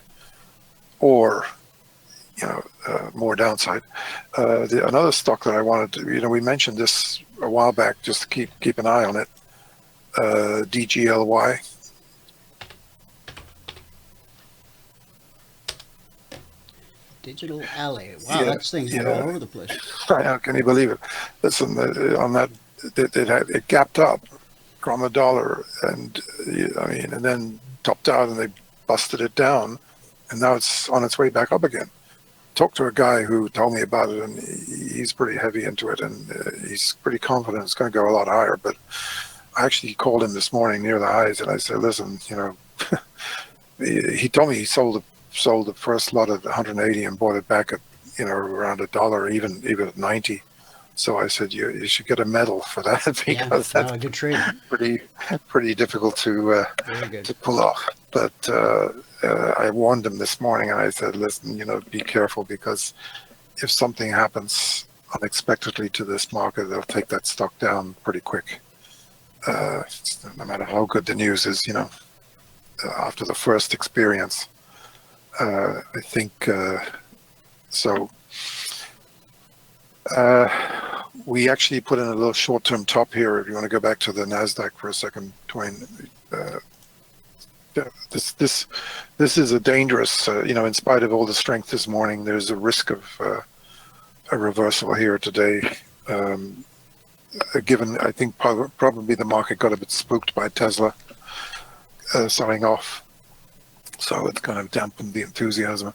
or more downside. Another stock that I wanted to, we mentioned this a while back, just to keep an eye on it. DGLY. Digital Alley. Wow, that thing's all over the place. I know, can you believe it? Listen, on that, it gapped up from $1, and and then topped out, and they busted it down, and now it's on its way back up again talked to a guy who told me about it, and he's pretty heavy into it, and he's pretty confident it's going to go a lot higher. But I actually called him this morning near the highs, and I said, listen, you know, he told me he sold the first lot at 180 and bought it back at, you know, around $1, even at 90. So I said, you should get a medal for that, because a good trade. pretty difficult to pull off. But I warned him this morning, and I said, listen, you know, be careful, because if something happens unexpectedly to this market, they'll take that stock down pretty quick. No matter how good the news is, you know, after the first experience, I think so. We actually put in a little short-term top here. If you want to go back to the Nasdaq for a second, Dwayne, this is a dangerous. You know, in spite of all the strength this morning, there's a risk of a reversal here today. Given, I think probably the market got a bit spooked by Tesla selling off, so it's kind of dampened the enthusiasm.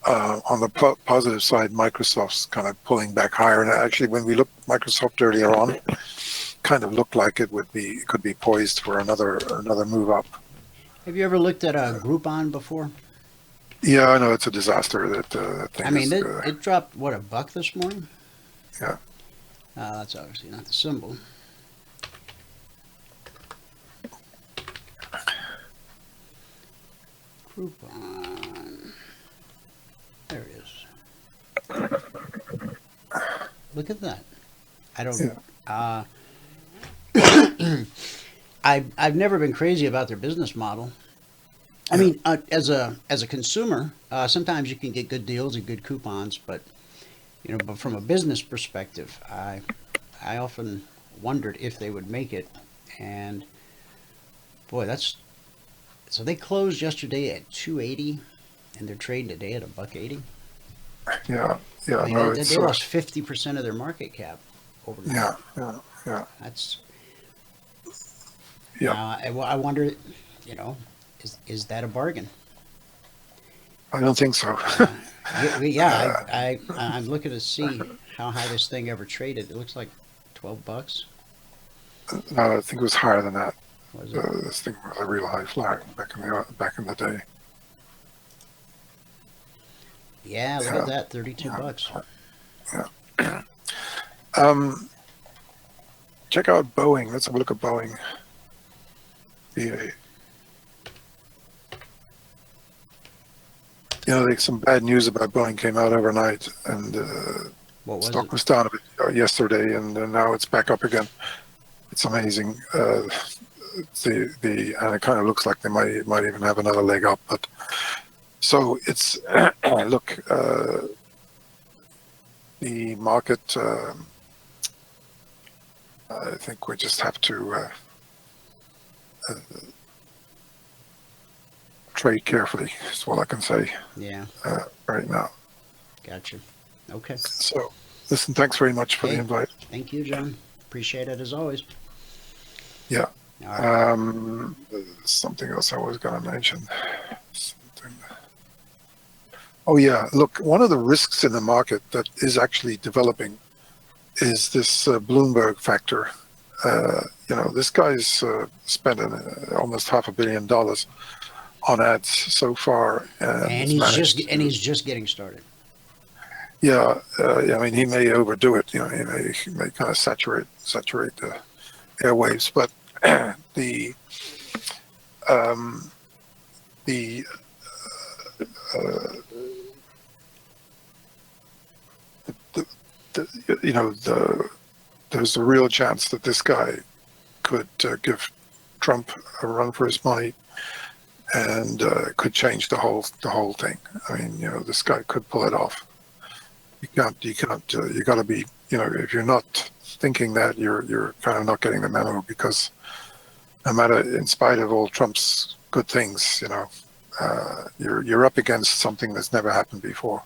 On the positive side, Microsoft's kind of pulling back higher, and actually, when we looked at Microsoft earlier on, kind of looked like it could be poised for another move up. Have you ever looked at a Groupon before? Yeah, I know it's a disaster. That thing. I mean, it dropped what, $1 this morning? Yeah. That's obviously not the symbol. Groupon. There it is. Look at that. I don't. Yeah. I've never been crazy about their business model. I mean, as a consumer, sometimes you can get good deals and good coupons, but you know, but from a business perspective, I often wondered if they would make it, and boy, so they closed yesterday at 280, and they're trading today at $1.80. Yeah. I mean, no, they lost 50% of their market cap overnight. Yeah. That's. Yeah. I wonder, you know, is that a bargain? I don't think so. I'm looking to see how high this thing ever traded. It looks like $12. No, I think it was higher than that. Was it? This thing was a real high flag back in the day. Yeah, look at that, $32. Yeah. Check out Boeing. Let's have a look at Boeing. BA. You know, some bad news about Boeing came out overnight, and stock was down a bit yesterday, and now it's back up again. It's amazing. And it kind of looks like they might even have another leg up. But so it's look, the market. I think we just have to trade carefully. Is what I can say. Yeah. Right now. Gotcha. Okay. So, listen. Thanks very much for the invite. Thank you, John. Appreciate it as always. Yeah. All right. Something else I was going to mention. Oh yeah. Look, one of the risks in the market that is actually developing is this Bloomberg factor. You know, this guy's spending almost $500 million on ads so far, and he's just getting started. Yeah, I mean, he may overdo it. You know, he may kind of saturate the airwaves, but there's a real chance that this guy could give Trump a run for his money, and could change the whole thing. I mean, you know, this guy could pull it off. You got to be, you know, if you're not thinking that, you're kind of not getting the memo, because no matter, in spite of all Trump's good things, you know, you're up against something that's never happened before,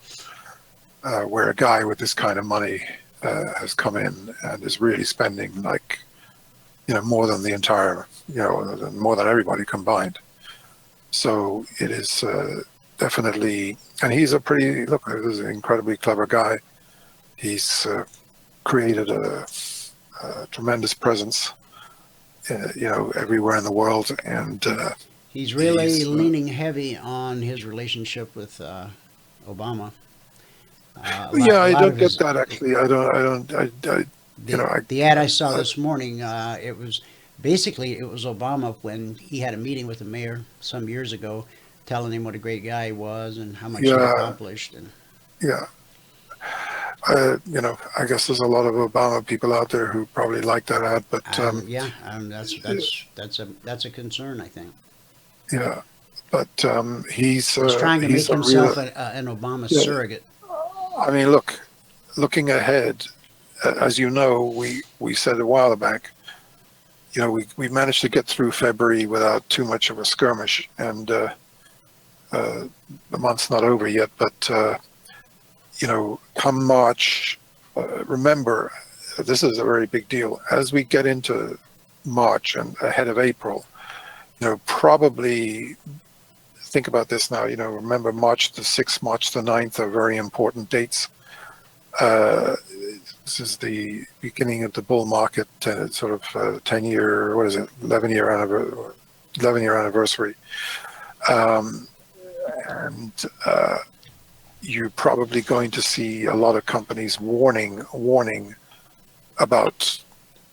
where a guy with this kind of money has come in and is really spending, like, you know, more than the entire, you know, more than everybody combined. So it is definitely, and he's he's an incredibly clever guy. He's created a tremendous presence, everywhere in the world, and He's really leaning heavy on his relationship with Obama. I don't get that actually. The ad I saw this morning, it was Obama when he had a meeting with the mayor some years ago, telling him what a great guy he was and how much he accomplished. And I guess there's a lot of Obama people out there who probably like that ad, but that's a concern, I think. Yeah, but he's trying to make himself an Obama surrogate. I mean, looking ahead, as you know, we said a while back, we managed to get through February without too much of a skirmish, and the month's not over yet, but come March, remember, this is a very big deal. As we get into March and ahead of April, probably think about this now, remember March the 6th, March the 9th are very important dates. This is the beginning of the bull market, sort of 10-year, 11-year anniversary. And you're probably going to see a lot of companies warning about,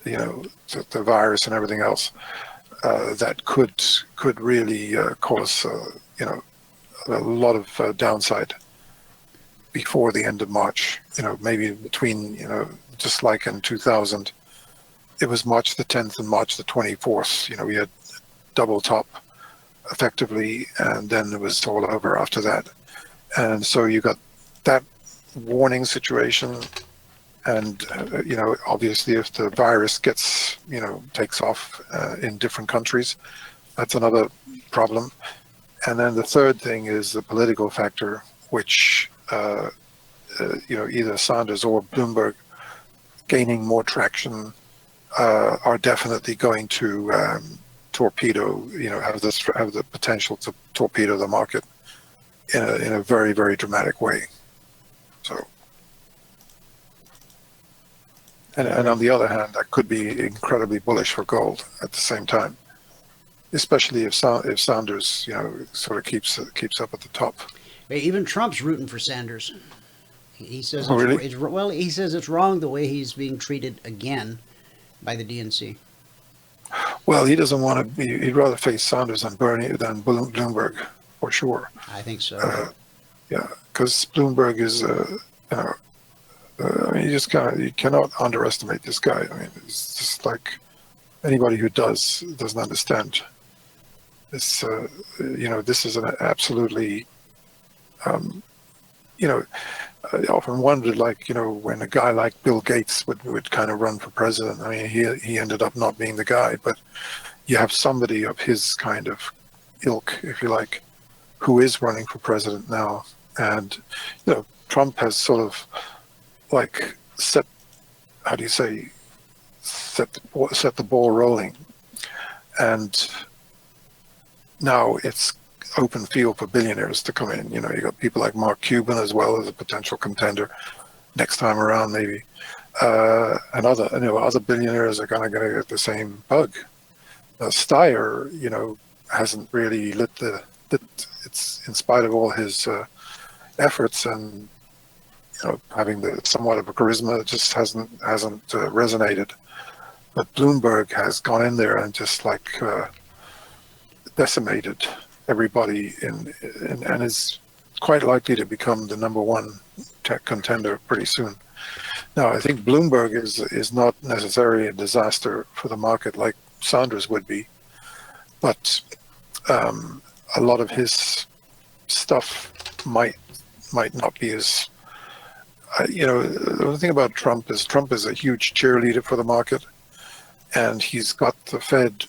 the virus and everything else. That could really cause a lot of downside before the end of March. Maybe between just like in 2000, it was March the 10th and March the 24th. We had double top effectively, and then it was all over after that. And so you got that warning situation. And, obviously if the virus gets, takes off in different countries, that's another problem. And then the third thing is the political factor, which, either Sanders or Bloomberg gaining more traction are definitely going to torpedo, have the potential to torpedo the market in a very, very dramatic way. So. And on the other hand, that could be incredibly bullish for gold at the same time, especially if Sanders, sort of keeps up at the top. Even Trump's rooting for Sanders. He says Really? He says it's wrong the way he's being treated again by the DNC. Well, he doesn't want to be. He'd rather face Sanders than Bloomberg, for sure. I think so. Because Bloomberg is, you cannot underestimate this guy. I mean, it's just like anybody who doesn't understand. This, this is an absolutely, I often wondered, when a guy like Bill Gates would kind of run for president. I mean, he ended up not being the guy, but you have somebody of his kind of ilk, if you like, who is running for president now. And, Trump has sort of set the ball rolling, and now it's open field for billionaires to come in. You got people like Mark Cuban as well as a potential contender next time around, maybe, and other billionaires are going to get the same bug. Steyer, hasn't really it's in spite of all his efforts and having somewhat of a charisma, it just hasn't resonated. But Bloomberg has gone in there and just decimated everybody and is quite likely to become the #1 tech contender pretty soon. Now, I think Bloomberg is not necessarily a disaster for the market like Sanders would be, but a lot of his stuff might not be as. The thing about Trump is a huge cheerleader for the market, and he's got the Fed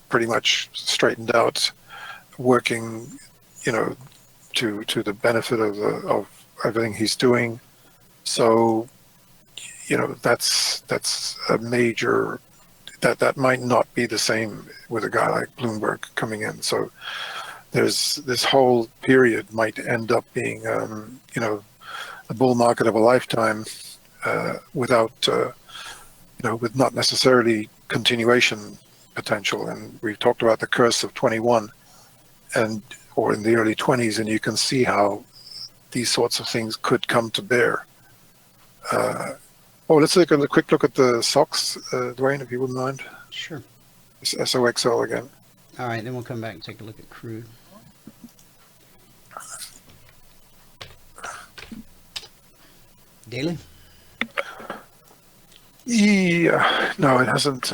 pretty much straightened out, working, to the benefit of everything he's doing. So, that's a major. That might not be the same with a guy like Bloomberg coming in. So, there's this whole period might end up being, you know, the bull market of a lifetime without, you know, with not necessarily continuation potential. And we've talked about the curse of 21 and or in the early 20s, and you can see how these sorts of things could come to bear. Oh, let's take a quick look at the SOX, Dwayne, if you wouldn't mind. Sure. It's SOXL again. All right, then we'll come back and take a look at crude. Daily? Yeah, no, it hasn't.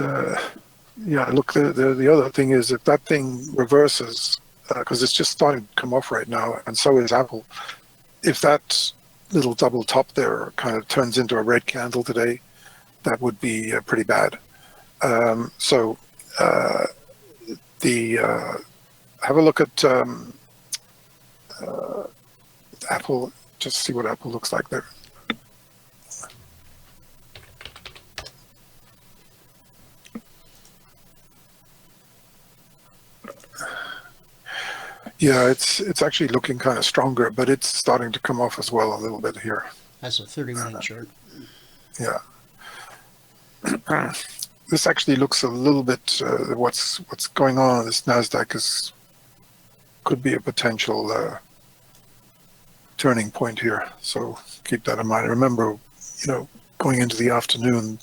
Yeah, look, the other thing is if that thing reverses, because it's just starting to come off right now, and so is Apple. If that little double top there kind of turns into a red candle today, that would be pretty bad. So have a look at Apple, just see what Apple looks like there. Yeah, it's actually looking kind of stronger, but it's starting to come off as well a little bit here. That's a 30-minute chart. Yeah. This actually looks a little bit, what's going on this NASDAQ could be a potential turning point here. So keep that in mind. Remember, you know, going into the afternoon,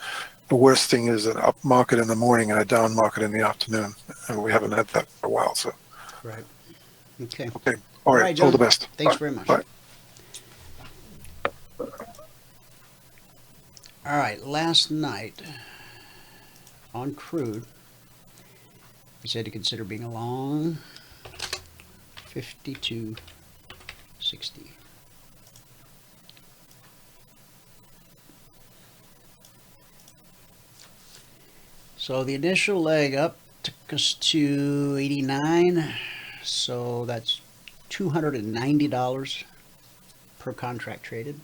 the worst thing is an up market in the morning and a down market in the afternoon. And we haven't had that for a while, so. Right. Okay. Okay. All right. John. All the best. Thanks Bye. very much. Bye. All right. Last night on crude, we said to consider being a long 52.60. So the initial leg up took us to 89. So that's $290 per contract traded.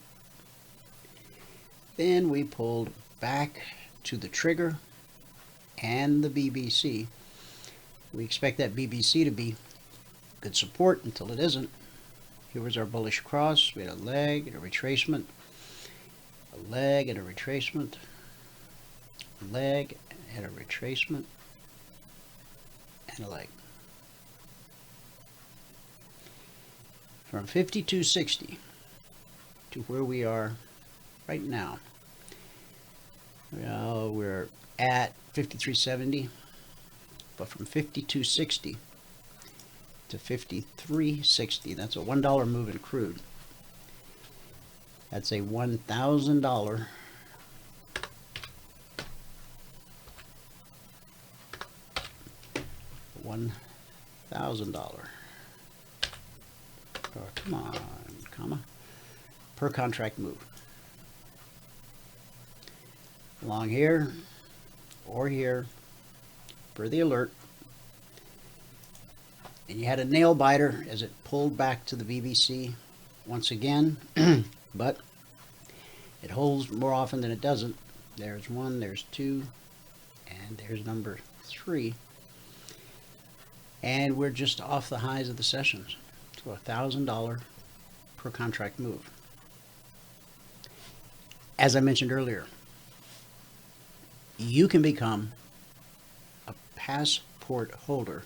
Then we pulled back to the trigger and the BBC. We expect that BBC to be good support until it isn't. Here was our bullish cross. We had a leg and a retracement, a leg and a retracement, a leg and a retracement, and a leg. From 52.60 to where we are right now. Well, we're at 53.70, but from 52.60 to 53.60, that's a $1 move in crude. That's a $1,000 $1,000. Oh, come on, comma, per contract move. Along here or here per the alert. And you had a nail biter as it pulled back to the BBC once again, but it holds more often than it doesn't. There's one, there's two, and there's number 3. And we're just off the highs of the sessions. So $1,000 per contract move. As I mentioned earlier, you can become a passport holder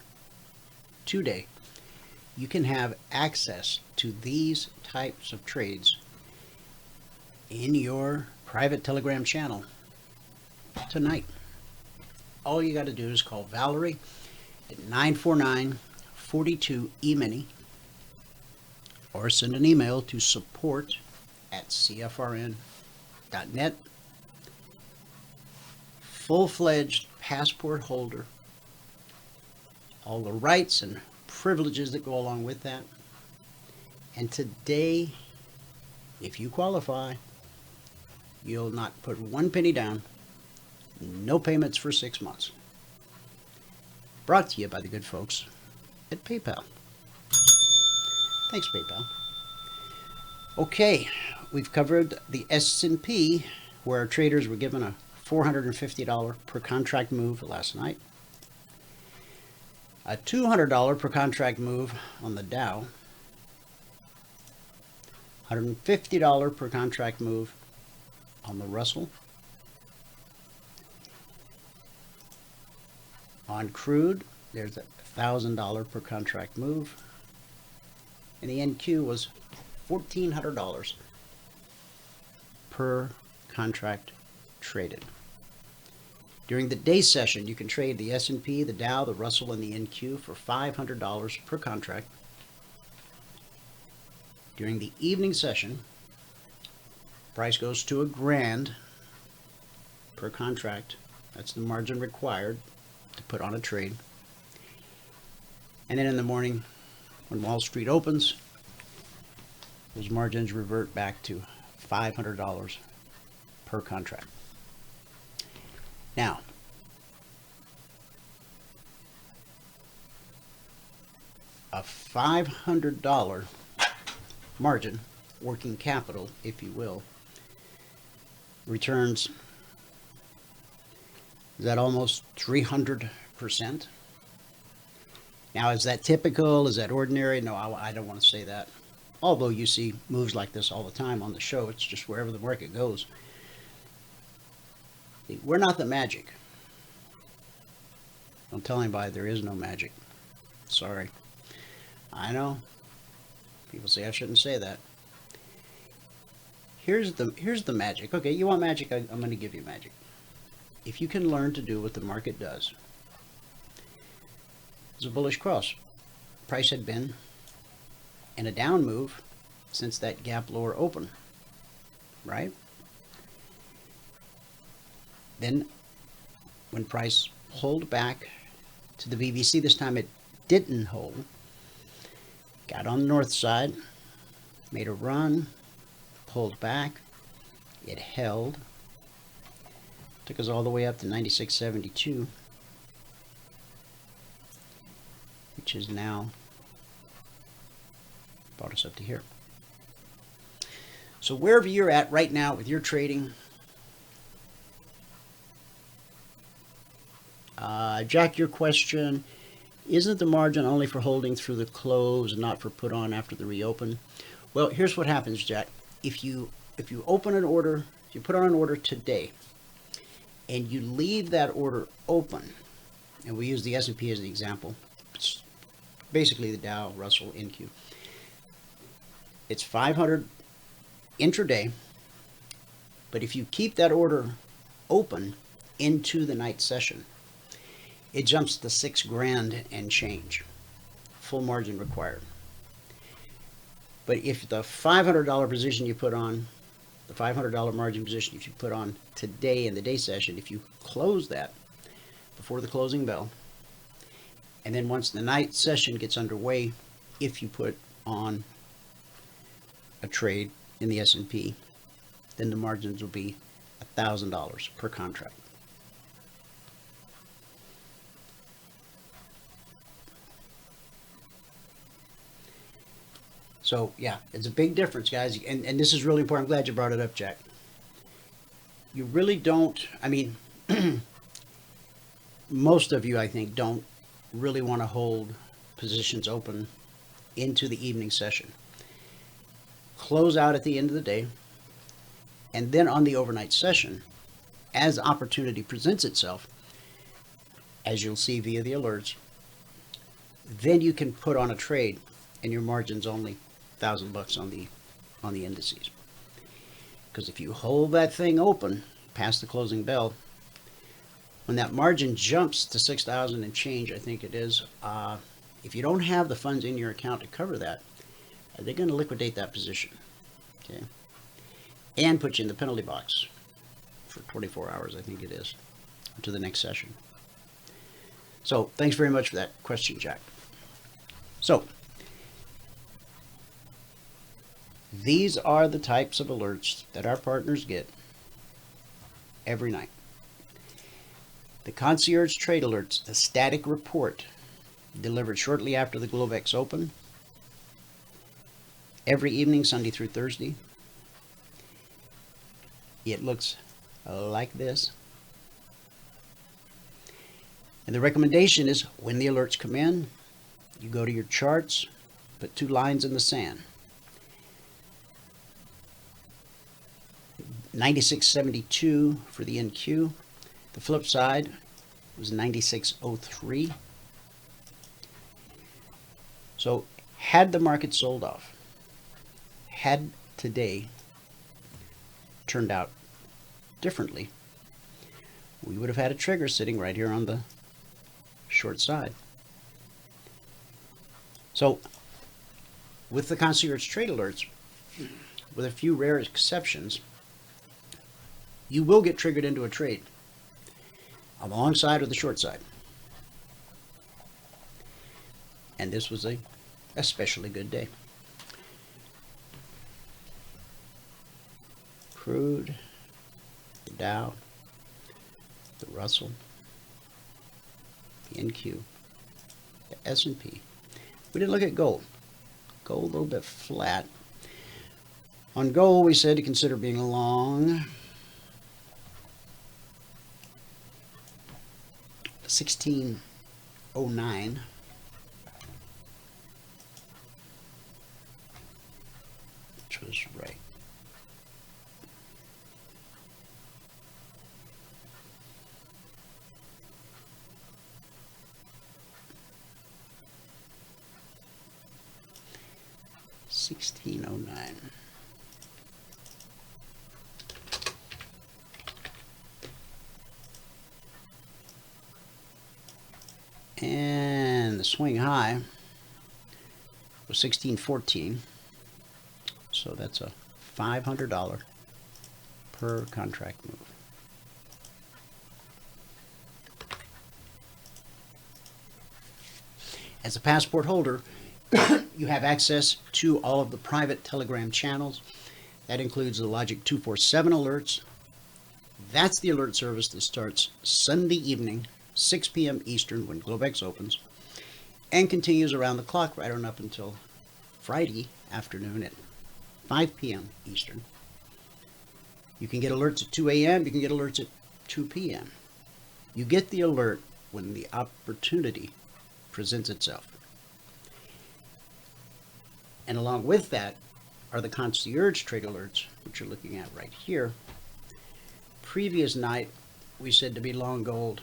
today. You can have access to these types of trades in your private Telegram channel tonight. All you got to do is call Valerie at 949-42-EMINI or send an email to support@cfrn.net. Full-fledged passport holder, all the rights and privileges that go along with that. And today, if you qualify, you'll not put 1 penny down, no payments for 6 months. Brought to you by the good folks at PayPal. Thanks, PayPal. Okay, we've covered the S&P, where our traders were given a $450 per contract move last night. A $200 per contract move on the Dow, $150 per contract move on the Russell. On crude, there's a $1,000 per contract move, and the NQ was $1,400 per contract traded. During the day session, you can trade the S&P, the Dow, the Russell, and the NQ for $500 per contract. During the evening session, price goes to $1,000 per contract. That's the margin required to put on a trade. And then in the morning, when Wall Street opens, those margins revert back to $500 per contract. Now, a $500 margin, working capital, if you will, returns, is that almost 300%? Now, is that typical? Is that ordinary? No, I don't want to say that. Although you see moves like this all the time on the show, it's just wherever the market goes. We're not the magic. Don't tell anybody there is no magic. Sorry. I know. People say I shouldn't say that. Here's the magic. Okay, you want magic? I'm going to give you magic. If you can learn to do what the market does. It's a bullish cross. Price had been in a down move since that gap lower open, right? Then when price pulled back to the VVC, this time it didn't hold, got on the north side, made a run, pulled back, it held, took us all the way up to 96.72, which is now brought us up to here. So wherever you're at right now with your trading, Jack, your question, isn't the margin only for holding through the close, not for put on after the reopen? Well, here's what happens, Jack. If you open an order, if you put on an order today, and you leave that order open, and we use the S&P as the example, it's basically the Dow, Russell, NQ. It's 500 intraday, but if you keep that order open into the night session, it jumps to $6,000 and change, full margin required. But if the $500 position you put on, the $500 margin position if you put on today in the day session, if you close that before the closing bell, and then once the night session gets underway, if you put on a trade in the S&P, then the margins will be $1,000 per contract. So yeah, it's a big difference, guys. And this is really important. I'm glad you brought it up, Jack. You really don't, I mean, most of you, I think, don't really want to hold positions open into the evening session. Close out at the end of the day, and then on the overnight session, as opportunity presents itself, as you'll see via the alerts, then you can put on a trade, and your margin's only $1,000 on the indices. Because if you hold that thing open past the closing bell, when that margin jumps to 6,000 and change, I think it is, if you don't have the funds in your account to cover that, they're going to liquidate that position, okay, and put you in the penalty box for 24 hours, I think it is, to the next session. So thanks very much for that question, Jack. So these are the types of alerts that our partners get every night. The Concierge Trade Alerts, the static report delivered shortly after the Globex Open, every evening, Sunday through Thursday. It looks like this. And the recommendation is when the alerts come in, you go to your charts, put 2 lines in the sand. 96.72 for the NQ. The flip side was 96.03. So had the market sold off, had today turned out differently, we would have had a trigger sitting right here on the short side. So with the Concierge Trade Alerts, with a few rare exceptions, you will get triggered into a trade on the long side or the short side. And this was a especially good day. Crude, the Dow, the Russell, the NQ, the S&P. We didn't look at gold. Gold a little bit flat. On gold, we said to consider being long. 1609. Which was right. $16.09. And the swing high was $16.14. So that's a $500 per contract move. As a passport holder, you have access to all of the private Telegram channels. That includes the Logic 247 alerts. That's the alert service that starts Sunday evening, 6 p.m. Eastern when Globex opens, and continues around the clock right on up until Friday afternoon at 5 p.m. Eastern. You can get alerts at 2 a.m. You can get alerts at 2 p.m. You get the alert when the opportunity presents itself. And along with that are the Concierge Trade Alerts, which you're looking at right here. Previous night, we said to be long gold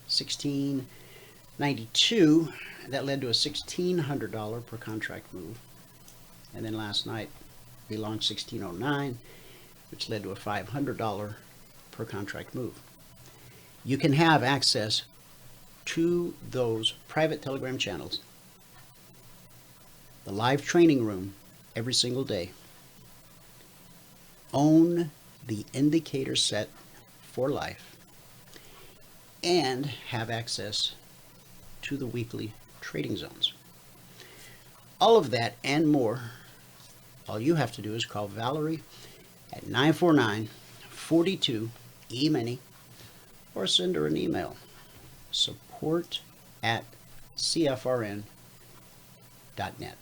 1692. That led to a $1,600 per contract move. And then last night, we long 1609, which led to a $500 per contract move. You can have access to those private Telegram channels, the live training room every single day, own the indicator set for life, and have access to the weekly trading zones. All of that and more, all you have to do is call Valerie at 949-42-EMINI or send her an email, support@cfrn.net.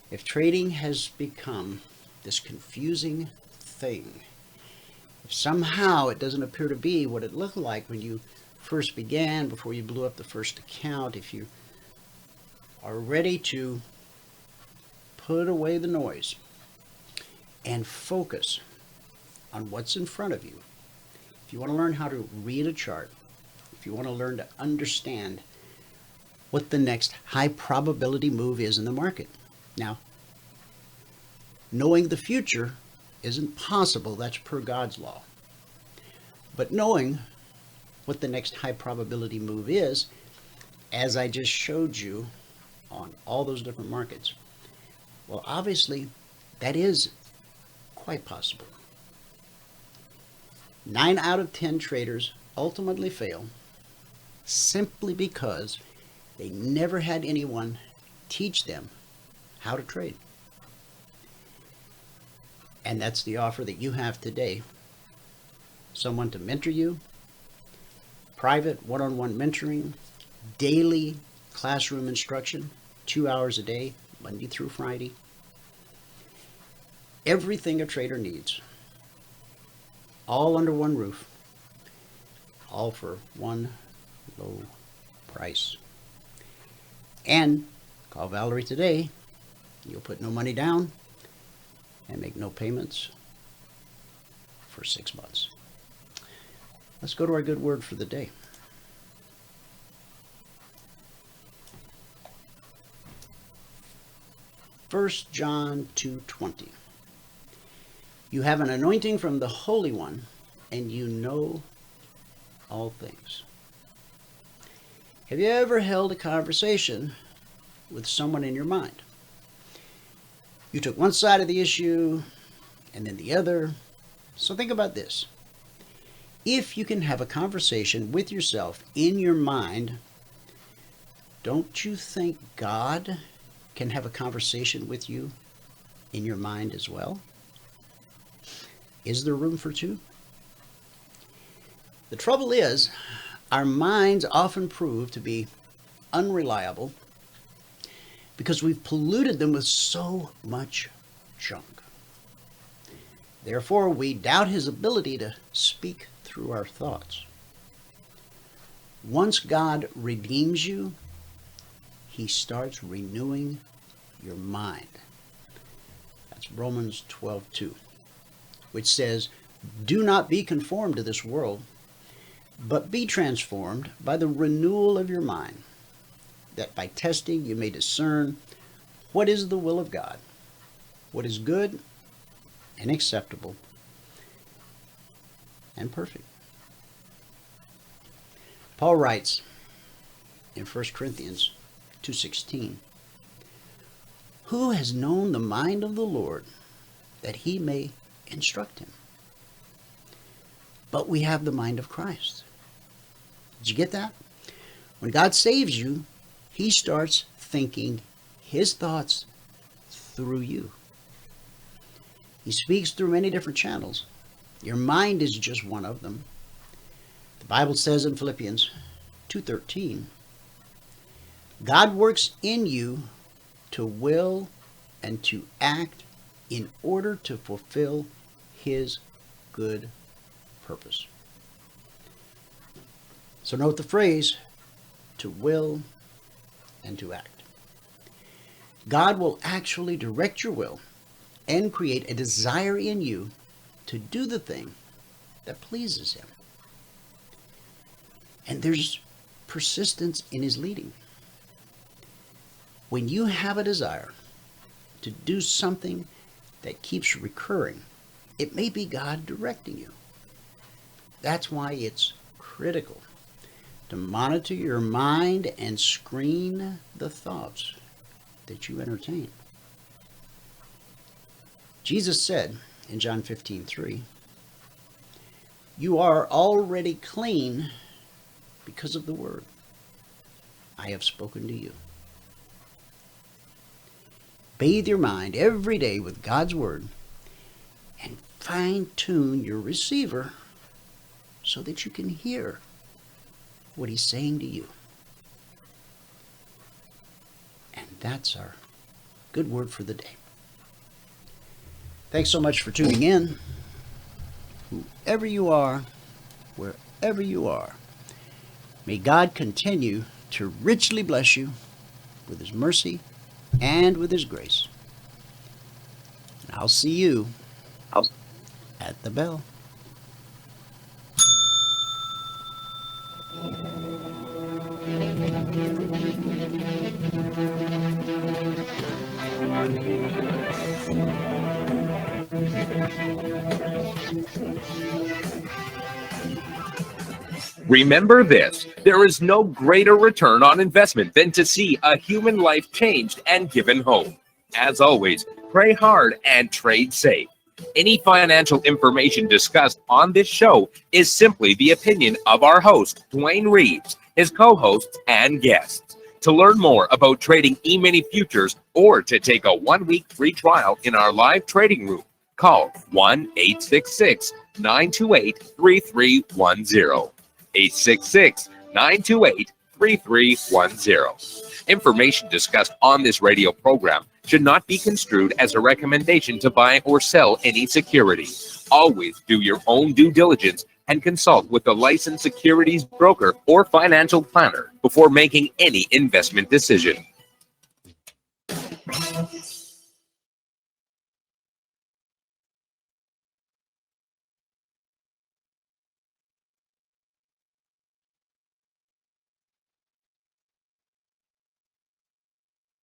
If trading has become this confusing thing, if somehow it doesn't appear to be what it looked like when you first began, before you blew up the first account, if you are ready to put away the noise and focus on what's in front of you, if you want to learn how to read a chart, if you want to learn to understand what the next high probability move is in the market. Now, knowing the future isn't possible, that's per God's law. But knowing what the next high probability move is, as I just showed you on all those different markets, well, obviously, that is quite possible. 9 out of 10 traders ultimately fail simply because they never had anyone teach them how to trade. And that's the offer that you have today. Someone to mentor you, private one-on-one mentoring, daily classroom instruction, 2 hours a day, Monday through Friday. Everything a trader needs, all under one roof, all for one low price. And call Valerie today. You'll put no money down and make no payments for 6 months. Let's go to our good word for the day. First John 2:20. You have an anointing from the Holy One, and you know all things. Have you ever held a conversation with someone in your mind? You took one side of the issue and then the other. So think about this. If you can have a conversation with yourself in your mind, don't you think God can have a conversation with you in your mind as well? Is there room for two? The trouble is, our minds often prove to be unreliable because we've polluted them with so much junk. Therefore, we doubt his ability to speak through our thoughts. Once God redeems you, he starts renewing your mind. That's Romans 12:2, which says, do not be conformed to this world, but be transformed by the renewal of your mind, that by testing you may discern what is the will of God, what is good and acceptable and perfect. Paul writes in 1 Corinthians 2:16, who has known the mind of the Lord that he may instruct him? But we have the mind of Christ. Did you get that? When God saves you, he starts thinking his thoughts through you. He speaks through many different channels. Your mind is just one of them. The Bible says in Philippians 2:13, God works in you to will and to act in order to fulfill his good purpose. So note the phrase, to will and to act. God will actually direct your will and create a desire in you to do the thing that pleases him. And there's persistence in his leading. When you have a desire to do something that keeps recurring, it may be God directing you. That's why it's critical to monitor your mind and screen the thoughts that you entertain. Jesus said in John 15:3, you are already clean because of the word I have spoken to you. Bathe your mind every day with God's word and fine-tune your receiver so that you can hear what he's saying to you. And that's our good word for the day. Thanks so much for tuning in. Whoever you are, wherever you are, may God continue to richly bless you with his mercy and with his grace. And I'll see you at the bell. Remember this, there is no greater return on investment than to see a human life changed and given hope. As always, pray hard and trade safe. Any financial information discussed on this show is simply the opinion of our host, Dwayne Reeves, his co-hosts, and guests. To learn more about trading Emini Futures or to take a 1-week free trial in our live trading room, call 1-866-928-3310. 866-928-3310. Information discussed on this radio program should not be construed as a recommendation to buy or sell any security. Always do your own due diligence and consult with a licensed securities broker or financial planner before making any investment decision.